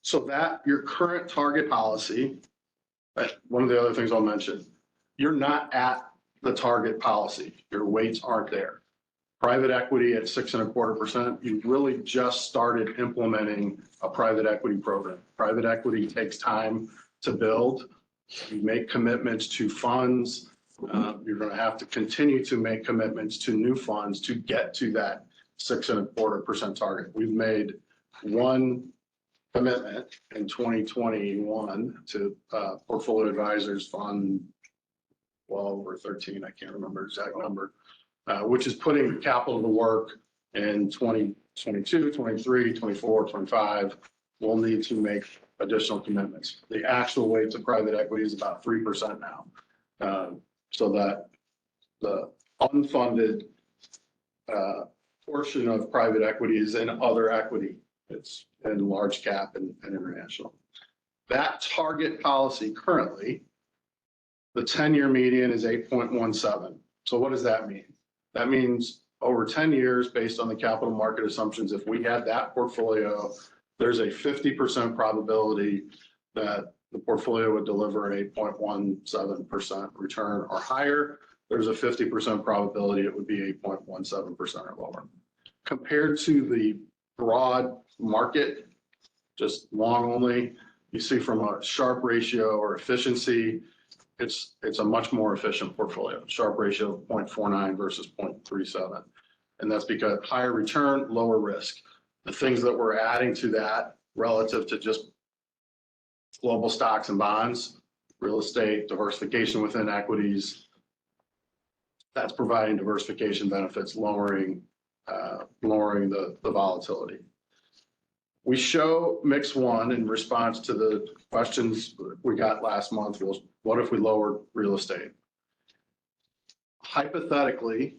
So that your current target policy, one of the other things I'll mention, you're not at the target policy. Your weights aren't there. Private equity at 6.25%, you really just started implementing a private equity program. Private equity takes time to build. You make commitments to funds. You're going to have to continue to make commitments to new funds to get to that 6.25% target. We've made one commitment in 2021 to Portfolio Advisors Fund, well over 13, I can't remember exact number, which is putting capital to work in 2022, 23, 24, 25. We'll need to make additional commitments. The actual weight to private equity is about 3% now. So that the unfunded portion of private equity is in other equity. It's in large cap and international. That target policy currently, the 10-year median is 8.17. So what does that mean? That means over 10 years, based on the capital market assumptions, if we had that portfolio, there's a 50% probability that the portfolio would deliver an 8.17% return or higher. There's a 50% probability it would be 8.17% or lower. Compared to the broad market, just long only, you see from a Sharpe ratio or efficiency, it's a much more efficient portfolio. Sharpe ratio of 0.49 versus 0.37. And that's because higher return, lower risk. The things that we're adding to that relative to just global stocks and bonds, real estate, diversification within equities, that's providing diversification benefits, lowering the volatility. We show mix one in response to the questions we got last month was, what if we lowered real estate? Hypothetically,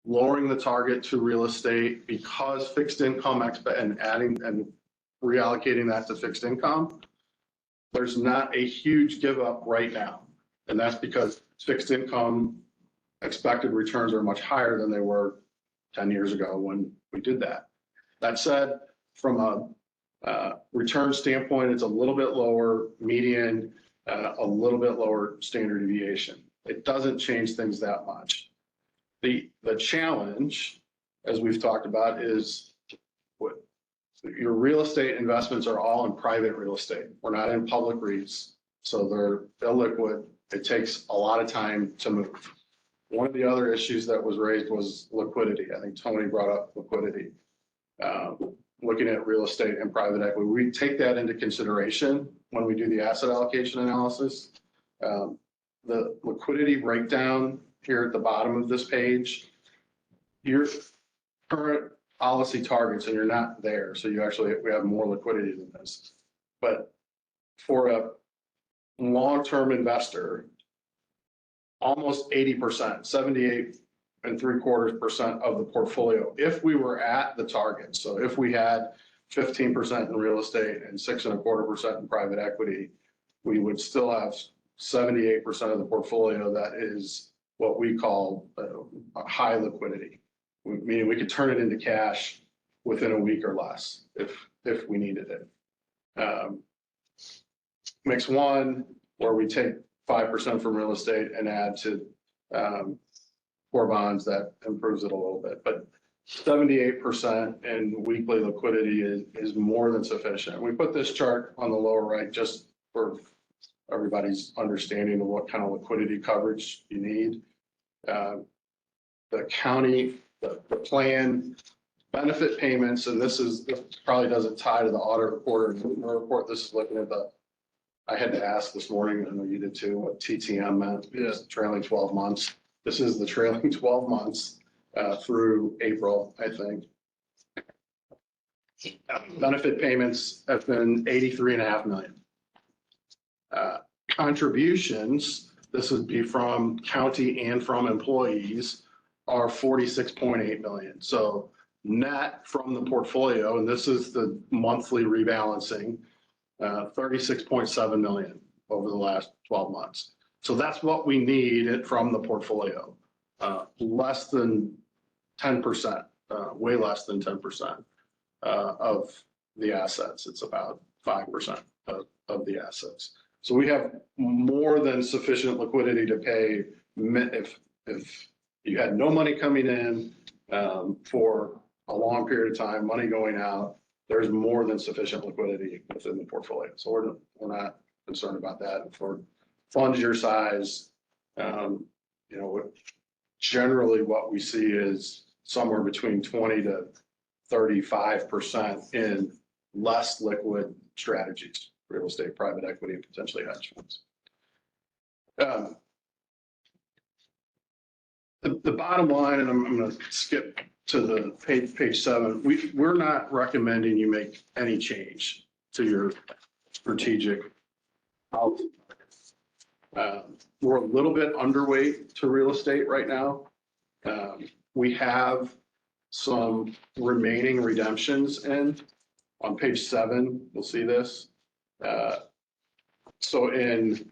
lowering the target to real estate because fixed income and adding and reallocating that to fixed income, there's not a huge give up right now. And that's because fixed income expected returns are much higher than they were 10 years ago when we did that. That said, from a return standpoint, it's a little bit lower median, a little bit lower standard deviation. It doesn't change things that much. The challenge, as we've talked about, is what your real estate investments are all in private real estate. We're not in public REITs, so they're illiquid. It takes a lot of time to move. One of the other issues that was raised was liquidity. I think Tony brought up liquidity. Looking at real estate and private equity, we take that into consideration when we do the asset allocation analysis. The liquidity breakdown here at the bottom of this page, your current policy targets, and you're not there. So we have more liquidity than this. But for a long-term investor, almost 80%, 78.75% of the portfolio, if we were at the target. So if we had 15% in real estate and 6.25% in private equity, we would still have 78% of the portfolio that is what we call a high liquidity. Meaning we could turn it into cash within a week or less if we needed it. Mix one, where we take 5% from real estate and add to core bonds, that improves it a little bit. But 78% in weekly liquidity is more than sufficient. We put this chart on the lower right just for everybody's understanding of what kind of liquidity coverage you need. The county, the plan, benefit payments, and this probably doesn't tie to the audit report or report. This is looking at I had to ask this morning, I know you did too, what TTM meant. It's trailing 12 months. This is the trailing 12 months through April, I think. Benefit payments have been 83.5 million. Contributions, this would be from county and from employees, are 46.8 million. So net from the portfolio, and this is the monthly rebalancing, 36.7 million over the last 12 months. So that's what we need from the portfolio, less than 10%, way less than 10% of the assets. It's about 5% of the assets. So we have more than sufficient liquidity to pay if you had no money coming in for a long period of time, money going out, there's more than sufficient liquidity within the portfolio. So we're not concerned about that. For funds your size, generally what we see is somewhere between 20 to 35% in less liquid strategies, real estate, private equity, and potentially hedge funds. The bottom line, and I'm going to skip to the page 7. We're not recommending you make any change to your strategic policy. We're a little bit underweight to real estate right now. We have some remaining redemptions on page 7. You'll see this. So in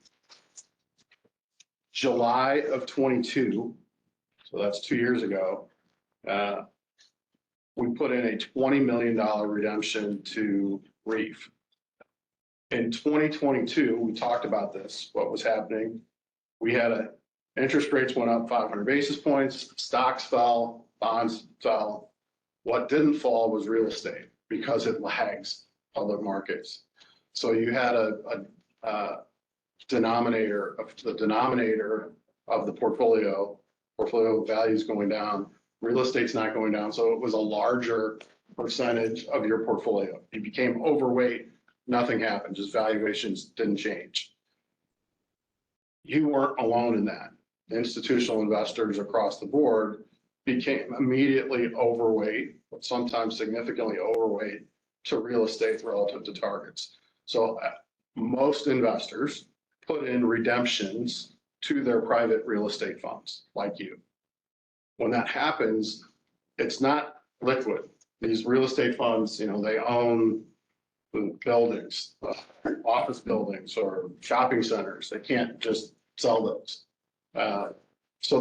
July of 22, so that's 2 years ago, we put in a $20 million redemption to REEF. In 2022, we talked about this, what was happening. We had interest rates went up 500 basis points, stocks fell, bonds fell. What didn't fall was real estate because it lags public markets. So you had a denominator of the portfolio values going down, real estate's not going down. So it was a larger percentage of your portfolio. You became overweight, nothing happened, just valuations didn't change. You weren't alone in that. Institutional investors across the board became immediately overweight, sometimes significantly overweight to real estate relative to targets. So most investors put in redemptions to their private real estate funds like you. When that happens, it's not liquid. These real estate funds, they own buildings, office buildings or shopping centers. They can't just sell those. So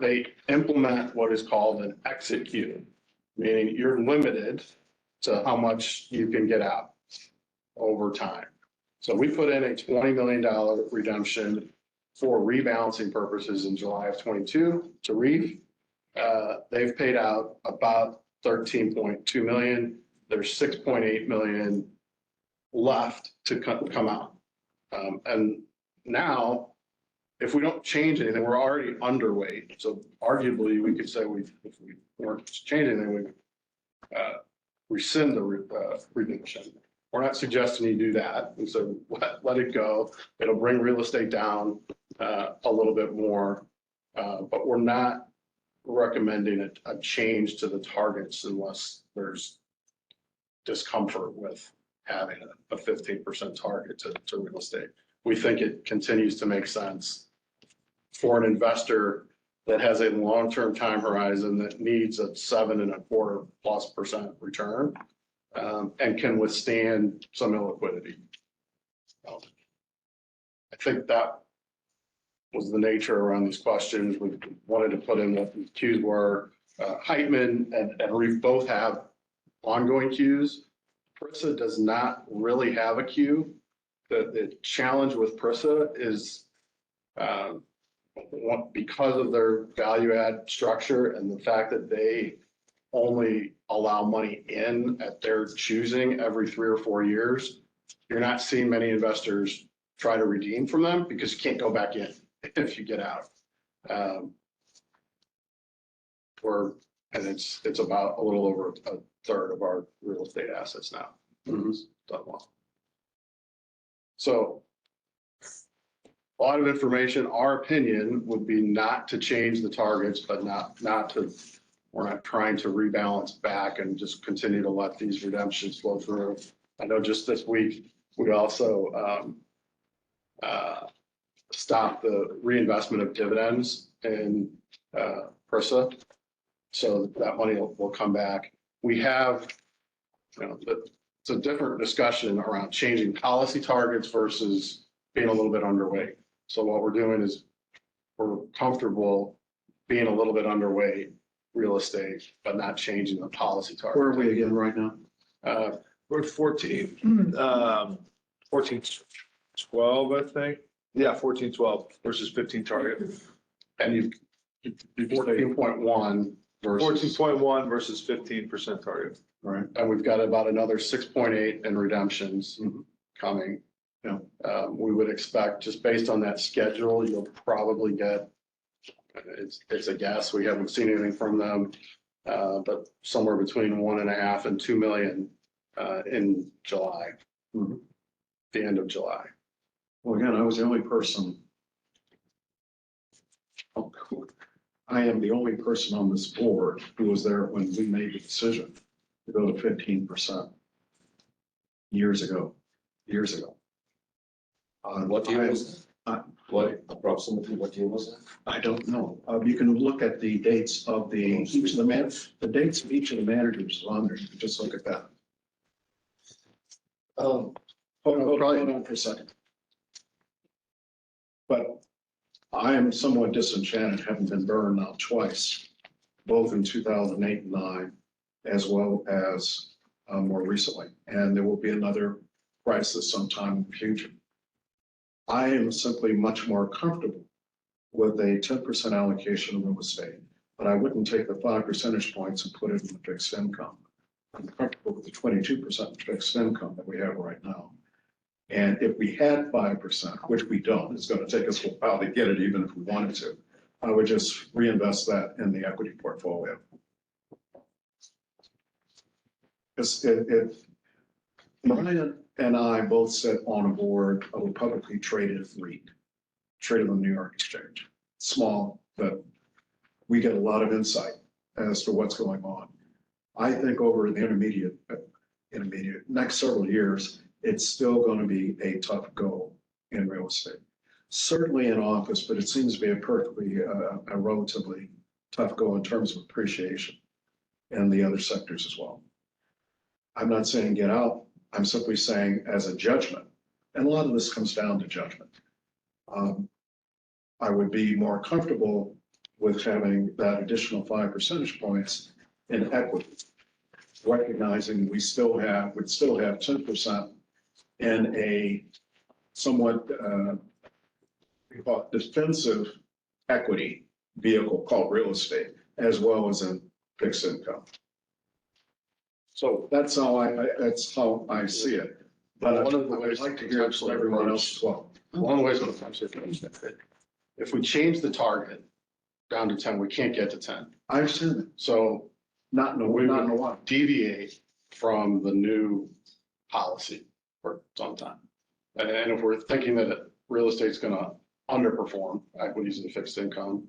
they implement what is called an exit queue, meaning you're limited to how much you can get out over time. So we put in a $20 million redemption for rebalancing purposes in July of 22 to REEF. They've paid out about 13.2 million. There's 6.8 million left to come out. And now, if we don't change anything, we're already underweight. So arguably, we could say if we weren't changing anything, we would rescind the redemption. We're not suggesting you do that. And so let it go. It'll bring real estate down a little bit more, but we're not recommending a change to the targets unless there's discomfort with having a 15% target to real estate. We think it continues to make sense for an investor that has a long-term time horizon that needs a 7.25%+ return and can withstand some illiquidity. I think that was the nature around these questions. We wanted to put in what the queues were. Heitman and REEF both have ongoing queues. PRISA does not really have a queue. The challenge with PRISA is because of their value add structure and the fact that they only allow money in at their choosing every 3 or 4 years, you're not seeing many investors try to redeem from them because you can't go back in if you get out. It's about a little over a third of our real estate assets now. Done well. So a lot of information. Our opinion would be not to change the targets, but we're not trying to rebalance back and just continue to let these redemptions flow through. I know just this week, we also stopped the reinvestment of dividends in PRISA. So that money will come back. we have, it's a different discussion around changing policy targets versus being a little bit underweight. So what we're doing is we're comfortable being a little bit underweight real estate, but not changing the policy target. Where are we again right now? We're at 14, 1412, I think. Yeah, 1412 versus 15 target. And you, 14.1 versus, 14.1 versus 15% target. Right. and we've got about another 6.8 in redemptions coming. Yeah. We would expect, just based on that schedule, you'll probably get, it's a guess, we haven't seen anything from them, but somewhere between 1.5 and 2 million in July. Mhm. The end of July. Well, again, I was the only person. I am the only person on this board who was there when we made the decision to go to 15% years ago. What year was I- that? What, approximately what year was that? I don't know. You can look at the dates of each of the dates of each of the managers on there. You can just look at that. Hold on for a second. But I am somewhat disenchanted, having been burned now twice, both in 2008 and 9, as well as more recently. And there will be another crisis sometime in the future. I am simply much more comfortable with a 10% allocation of real estate, but I wouldn't take the 5 percentage points and put it in the fixed income. I'm comfortable with the 22% fixed income that we have right now. And if we had 5%, which we don't, it's going to take us a while to get it, even if we wanted to, I would just reinvest that in the equity portfolio. Because if Brian and I both sit on a board of a publicly traded REIT, traded on the New York Exchange, small, but we get a lot of insight as to what's going on. I think over the intermediate next several years, it's still going to be a tough go in real estate. Certainly in office, but it seems to be a relatively tough go in terms of appreciation and the other sectors as well. I'm not saying get out. I'm simply saying as a judgment, and a lot of this comes down to judgment. I would be more comfortable with having that additional 5 percentage points in equity, recognizing would still have 10% in a somewhat defensive equity vehicle called real estate, as well as in fixed income. So that's how I see it. But One of the I would ways like to hear it from everyone else as well. One way to if we change the target down to 10, we can't get to 10. I understand that. So Not in a while. deviate from the new policy for some time. And if we're thinking that real estate's gonna underperform equities and fixed income,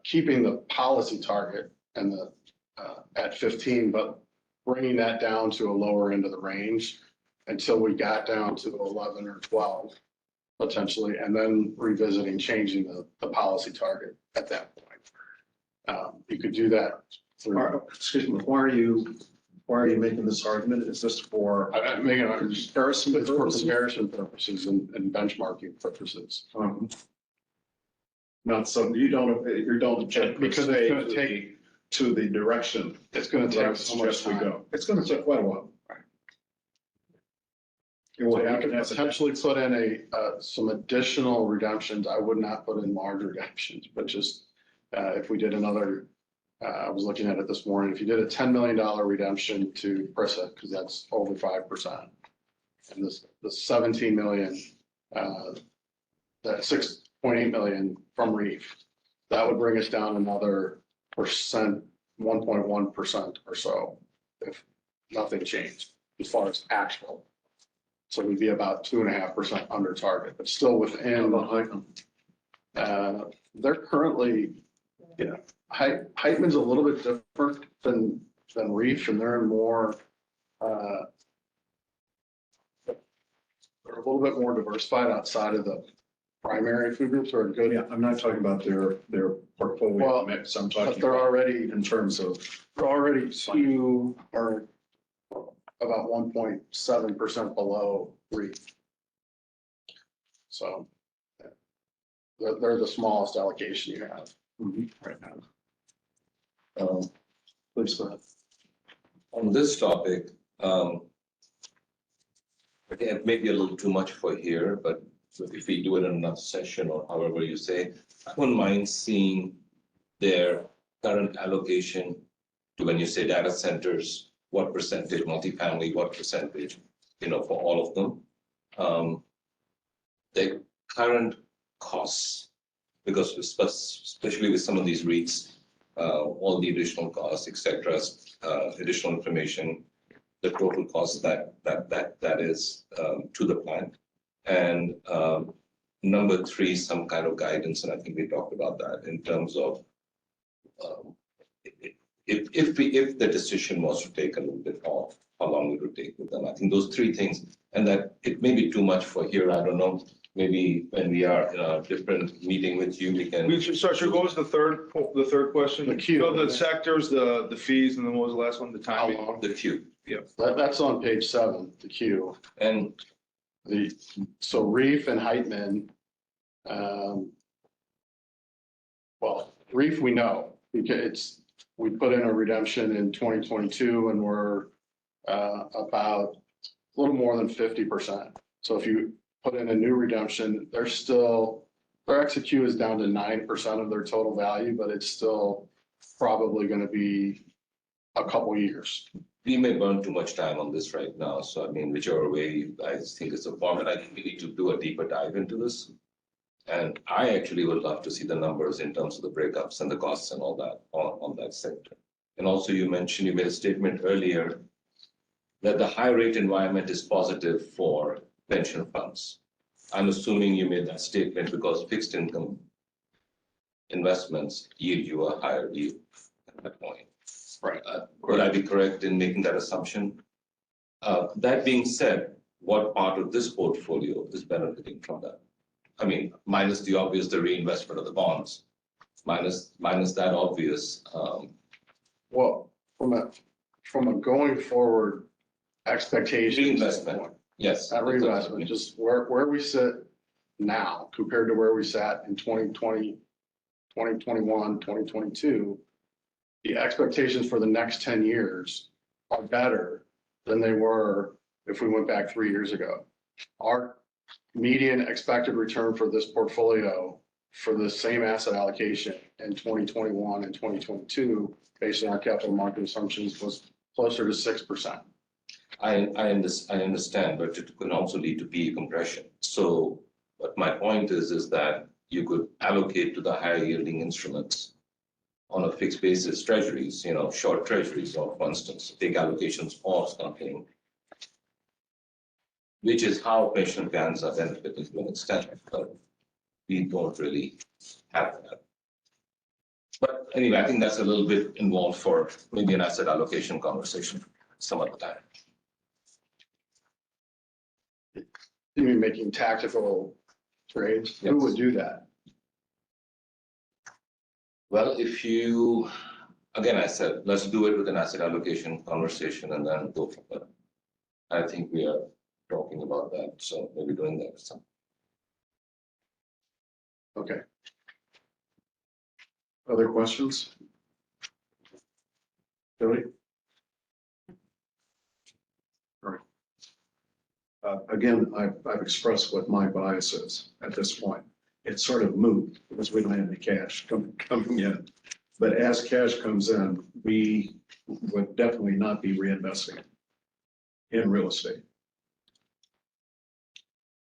keeping the policy target and the, at 15, but bringing that down to a lower end of the range until we got down to 11 or 12 potentially, and then revisiting changing the policy target at that point. You could do that through. Excuse me, why are you making this argument? Is this for I'm making a comparison It's for purposes? comparison purposes and benchmarking purposes. Not so, you don't object. Because it's gonna take, to the direction. it's gonna that I take so much suggest we time. go. It's gonna take quite a while. Right. It will So we happen could as a potentially put in some additional redemptions. I would not put in large redemptions, but just, if we did another, I was looking at it this morning, if you did a $10 million redemption to PRISA, because that's over 5%. And the 17 million, that 6.8 million from REEF, that would bring us down another 1.1% or so, if nothing changed as far as actual. So we'd be about 2.5% under target, but still within. They're currently, Heitman's a little bit different than REEF, and they're more, they're a little bit more diversified outside of the primary food groups are a good, Yeah, I'm not talking about their portfolio Well, mix. I'm but talking they're about already, in terms of, they're already two or about 1.7% below REIT. So they're the smallest allocation you have right now. please go ahead. On this topic, again, it may be a little too much for here, but if we do it in another session or however you say, I wouldn't mind seeing their current allocation to when you say data centers, what percentage multifamily, what percentage, for all of them. The current costs, because especially with some of these REITs, all the additional costs, et cetera, additional information, the total cost that is to the plant. And number three, some kind of guidance, and I think we talked about that in terms of if the decision was to take a little bit off, how long it would take with them. I think those three things, and that it may be too much for here. I don't know. Maybe when we are in a different meeting with you, we can. So what was the third question? The queue. So the sectors, the fees, and then what was the last one? The How timing? long? The queue. That's on page 7, the Q. And So Reef and Heitman, well, Reef, we know, because we put in a redemption in 2022 and we're about a little more than 50%. So if you put in a new redemption, their XQ is down to 9% of their total value, but it's still probably going to be a couple years. we may burn too much time on this right now. So I mean, whichever way you guys think is a format, I think we need to do a deeper dive into this. And I actually would love to see the numbers in terms of the breakups and the costs and all that on that sector. And also you mentioned, you made a statement earlier that the high rate environment is positive for pension funds. I'm assuming you made that statement because fixed income investments yield you a higher yield at that point. Right. Would I be correct in making that assumption? That being said, what part of this portfolio is benefiting from that? I mean, minus the obvious, the reinvestment of the bonds, minus that obvious. Well, from a going forward expectation. Reinvestment. Yes. That reinvestment, just where we sit now compared to where we sat in 2020, 2021, 2022, the expectations for the next 10 years are better than they were if we went back 3 years ago. Our median expected return for this portfolio for the same asset allocation in 2021 and 2022, based on our capital market assumptions, was closer to 6%. I understand, but it can also lead to PE compression. So, but my point is that you could allocate to the higher yielding instruments on a fixed basis, treasuries, short treasuries, or for instance, take allocations or something, which is how pension plans are benefiting to an extent, but we don't really have that. But anyway, I think that's a little bit involved for maybe an asset allocation conversation some other time. You mean making tactical trades? Who would do that? Well, if you, again, I said, let's do it with an asset allocation conversation and then go from there. I think we are talking about that, so maybe doing that. So. Okay. Other questions? Billy? All right. Again, I've expressed what my bias is at this point. It's sort of moot because we don't have any cash coming in. But as cash comes in, we would definitely not be reinvesting in real estate.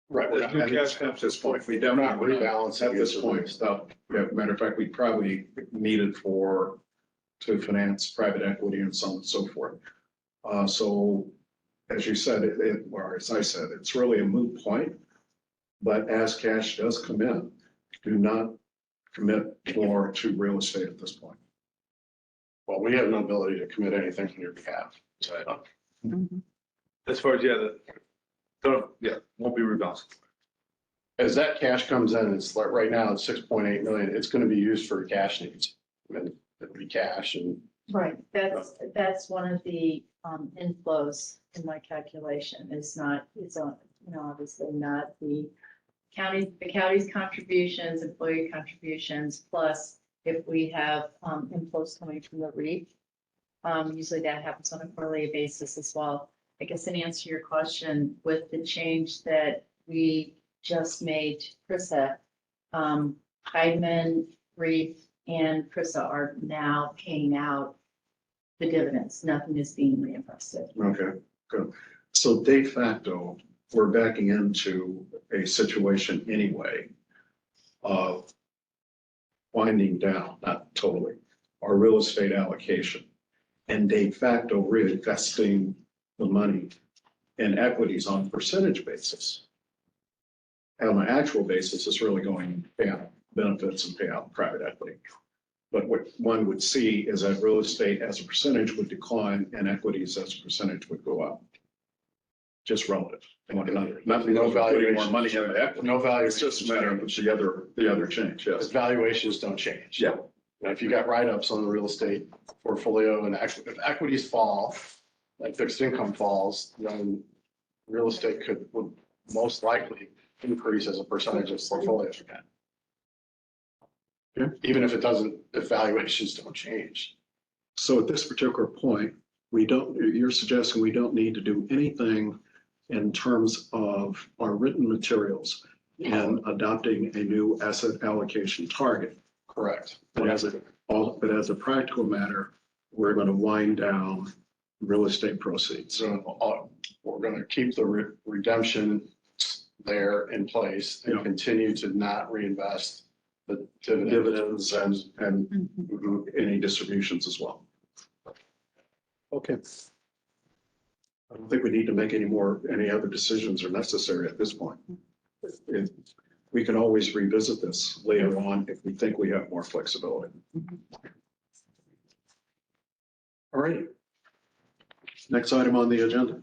Right. We're not having at this point. We don't Not rebalancing at this into point. real So, matter of fact, we probably need it to finance private equity and so on and so forth. So as you said, or as I said, it's really a moot point. But as cash does come in, do not commit more to real estate at this point. Well, we have no ability to commit anything on your behalf. So, As far as, won't be rebalanced. as that cash comes in, it's like, right now, it's 6.8 million, it's gonna be used for cash needs. I mean, it'll be cash and, Right, that's one of the inflows in my calculation. It's not, obviously not the county's contributions, employee contributions, plus if we have inflows coming from the REAP. Usually that happens on a quarterly basis as well. I guess in answer to your question, with the change that we just made, Prissa, Heidman, REAP, and Prissa are now paying out the dividends. Nothing is being reinvested. Okay, good. So de facto, we're backing into a situation anyway of winding down, not totally, our real estate allocation and de facto reinvesting the money in equities on a percentage basis. And on an actual basis, it's really going to pay out benefits and pay out private equity. But what one would see is that real estate as a percentage would decline and equities as a percentage would go up. Just relative to one another. Nothing, No valuation. more money in the equity. no value. It's just a matter of the other change, Because yes. valuations don't change. Yeah. Now, if you got write-ups on the real estate portfolio and if equities fall, like fixed income falls, then real estate would most likely increase as a percentage of portfolio again. Yeah. Even if if valuations don't change. So at this particular point, you're suggesting we don't need to do anything in terms of our written materials and adopting a new asset allocation target. Correct. But as a practical matter, we're going to wind down real estate proceeds. So we're going to keep the redemption there in place and Yeah. continue to not reinvest the Dividends and Mm-hmm. any distributions as well. Okay. I don't think we need to make any other decisions are necessary at this point. We can always revisit this later on if we think we have more flexibility. All right. Next item on the agenda.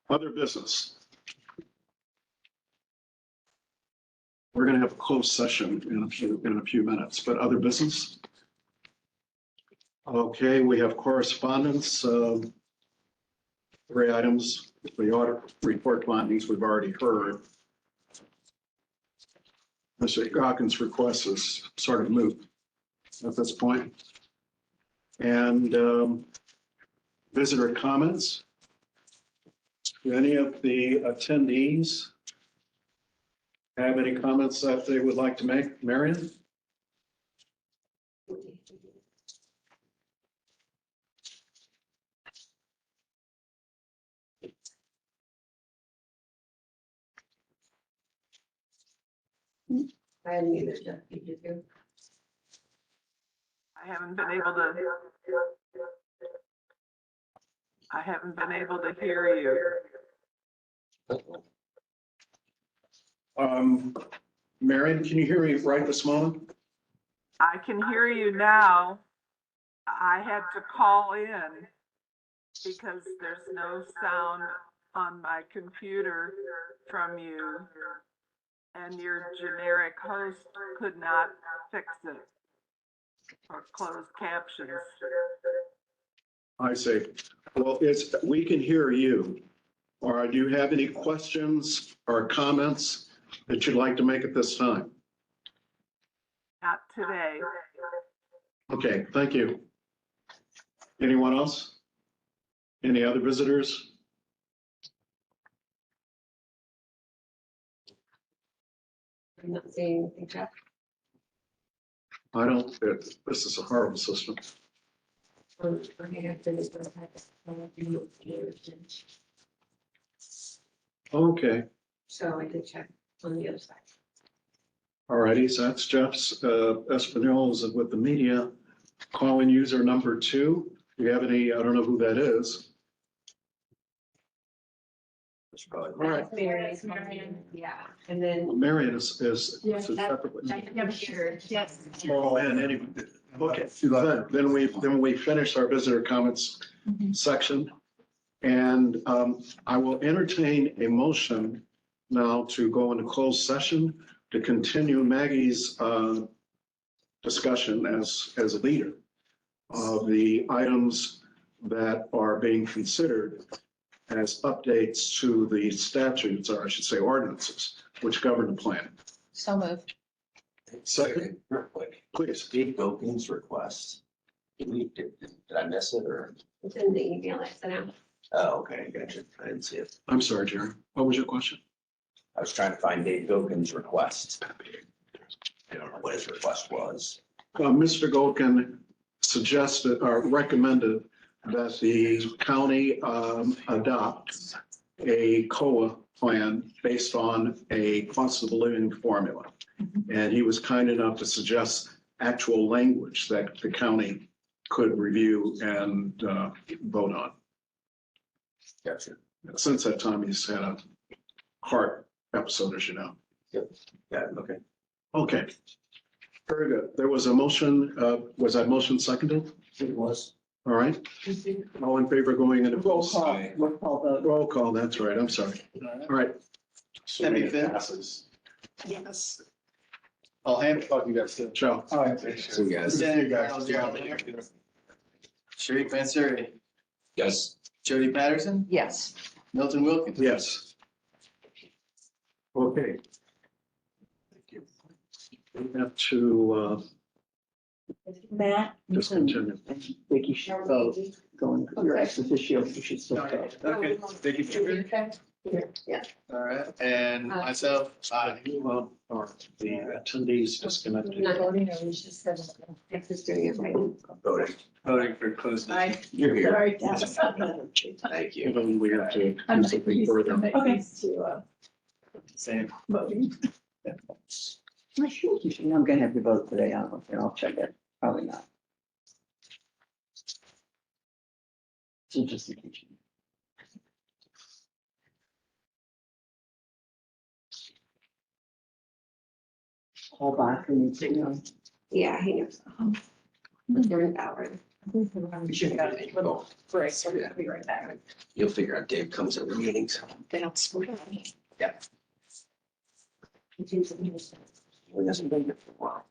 Other business. We're going to have a closed session in a few minutes, but other business? Okay, we have correspondence. 3 items. The audit report findings we've already heard. Mr. Hawkins' request is sort of moot at this point. And visitor comments. Do any of the attendees have any comments that they would like to make? Marion? I hadn't either, Jeff, you did too. I haven't been able to hear you. Marion, can you hear me right this moment? I can hear you now. I had to call in because there's no sound on my computer from you. And your generic host could not fix it or close captions. I see. Well, we can hear you. Or do you have any questions or comments that you'd like to make at this time? Not today. Okay, thank you. Anyone else? Any other visitors? I'm not seeing anything, Jeff. I don't, this is a horrible system. Okay, So I did check on the other side. all righty, so that's Jeff's, Espinel is with the media. Calling user number 2. Do you have any, I don't know who that is. All right, Marion, yeah, and then. Marion is Yeah, separately. Yeah, sure, yes. Oh, and any, okay, good. Then we finish our visitor comments section. And I will entertain a motion now to go into closed session to continue Maggie's discussion as a leader of the items that are being considered as updates to the statutes, or I should say ordinances, which govern the plan. So moved. Second, Real quick, please. Dave Gokin's request. Did I miss it or? It's in the email I sent out. Oh, okay, gotcha. I didn't see it. I'm sorry, Jerry. What was your question? I was trying to find Dave Gokin's request. I don't know what his request was. Mr. Golkin suggested or recommended that the county adopt a COA plan based on a cost of living formula. And he was kind enough to suggest actual language that the county could review and vote on. Gotcha. Since that time, he's had a heart episode, as you know. Yeah, okay. Okay. Very good. There was a motion, was that motion seconded? It was. All right. All in favor going into Roll closed? call, roll call vote. Roll call, that's right. I'm sorry. All right. Assuming it passes. Yes. I'll hand it, you guys. Ciao. All right. See you guys. See you guys. Sharif Ansari, Yes. Jody Patterson, Yes. Milton Wilkins. Yes. Okay. We have to Matt. discontinue. Vicky should vote, going, your ex officio, you should still vote. Okay, thank you. Yeah. All right, and myself, aye. Well, or the attendees disconnected. Not voting, or we just said, Texas doing it right. Voting. Voting for closed session. You're here. Sorry, that's Thank you. Even we have to I'm do something further. Okay. Same. Voting. I should, you should, I'm gonna have to vote today, I don't know, I'll check it, probably not. So just in case. Call back and, you know. Yeah, he knows. During that hour. We should have a little break, so we'll be right back. You'll figure out Dave comes to the meetings. That's. Yeah. He hasn't been here for a while.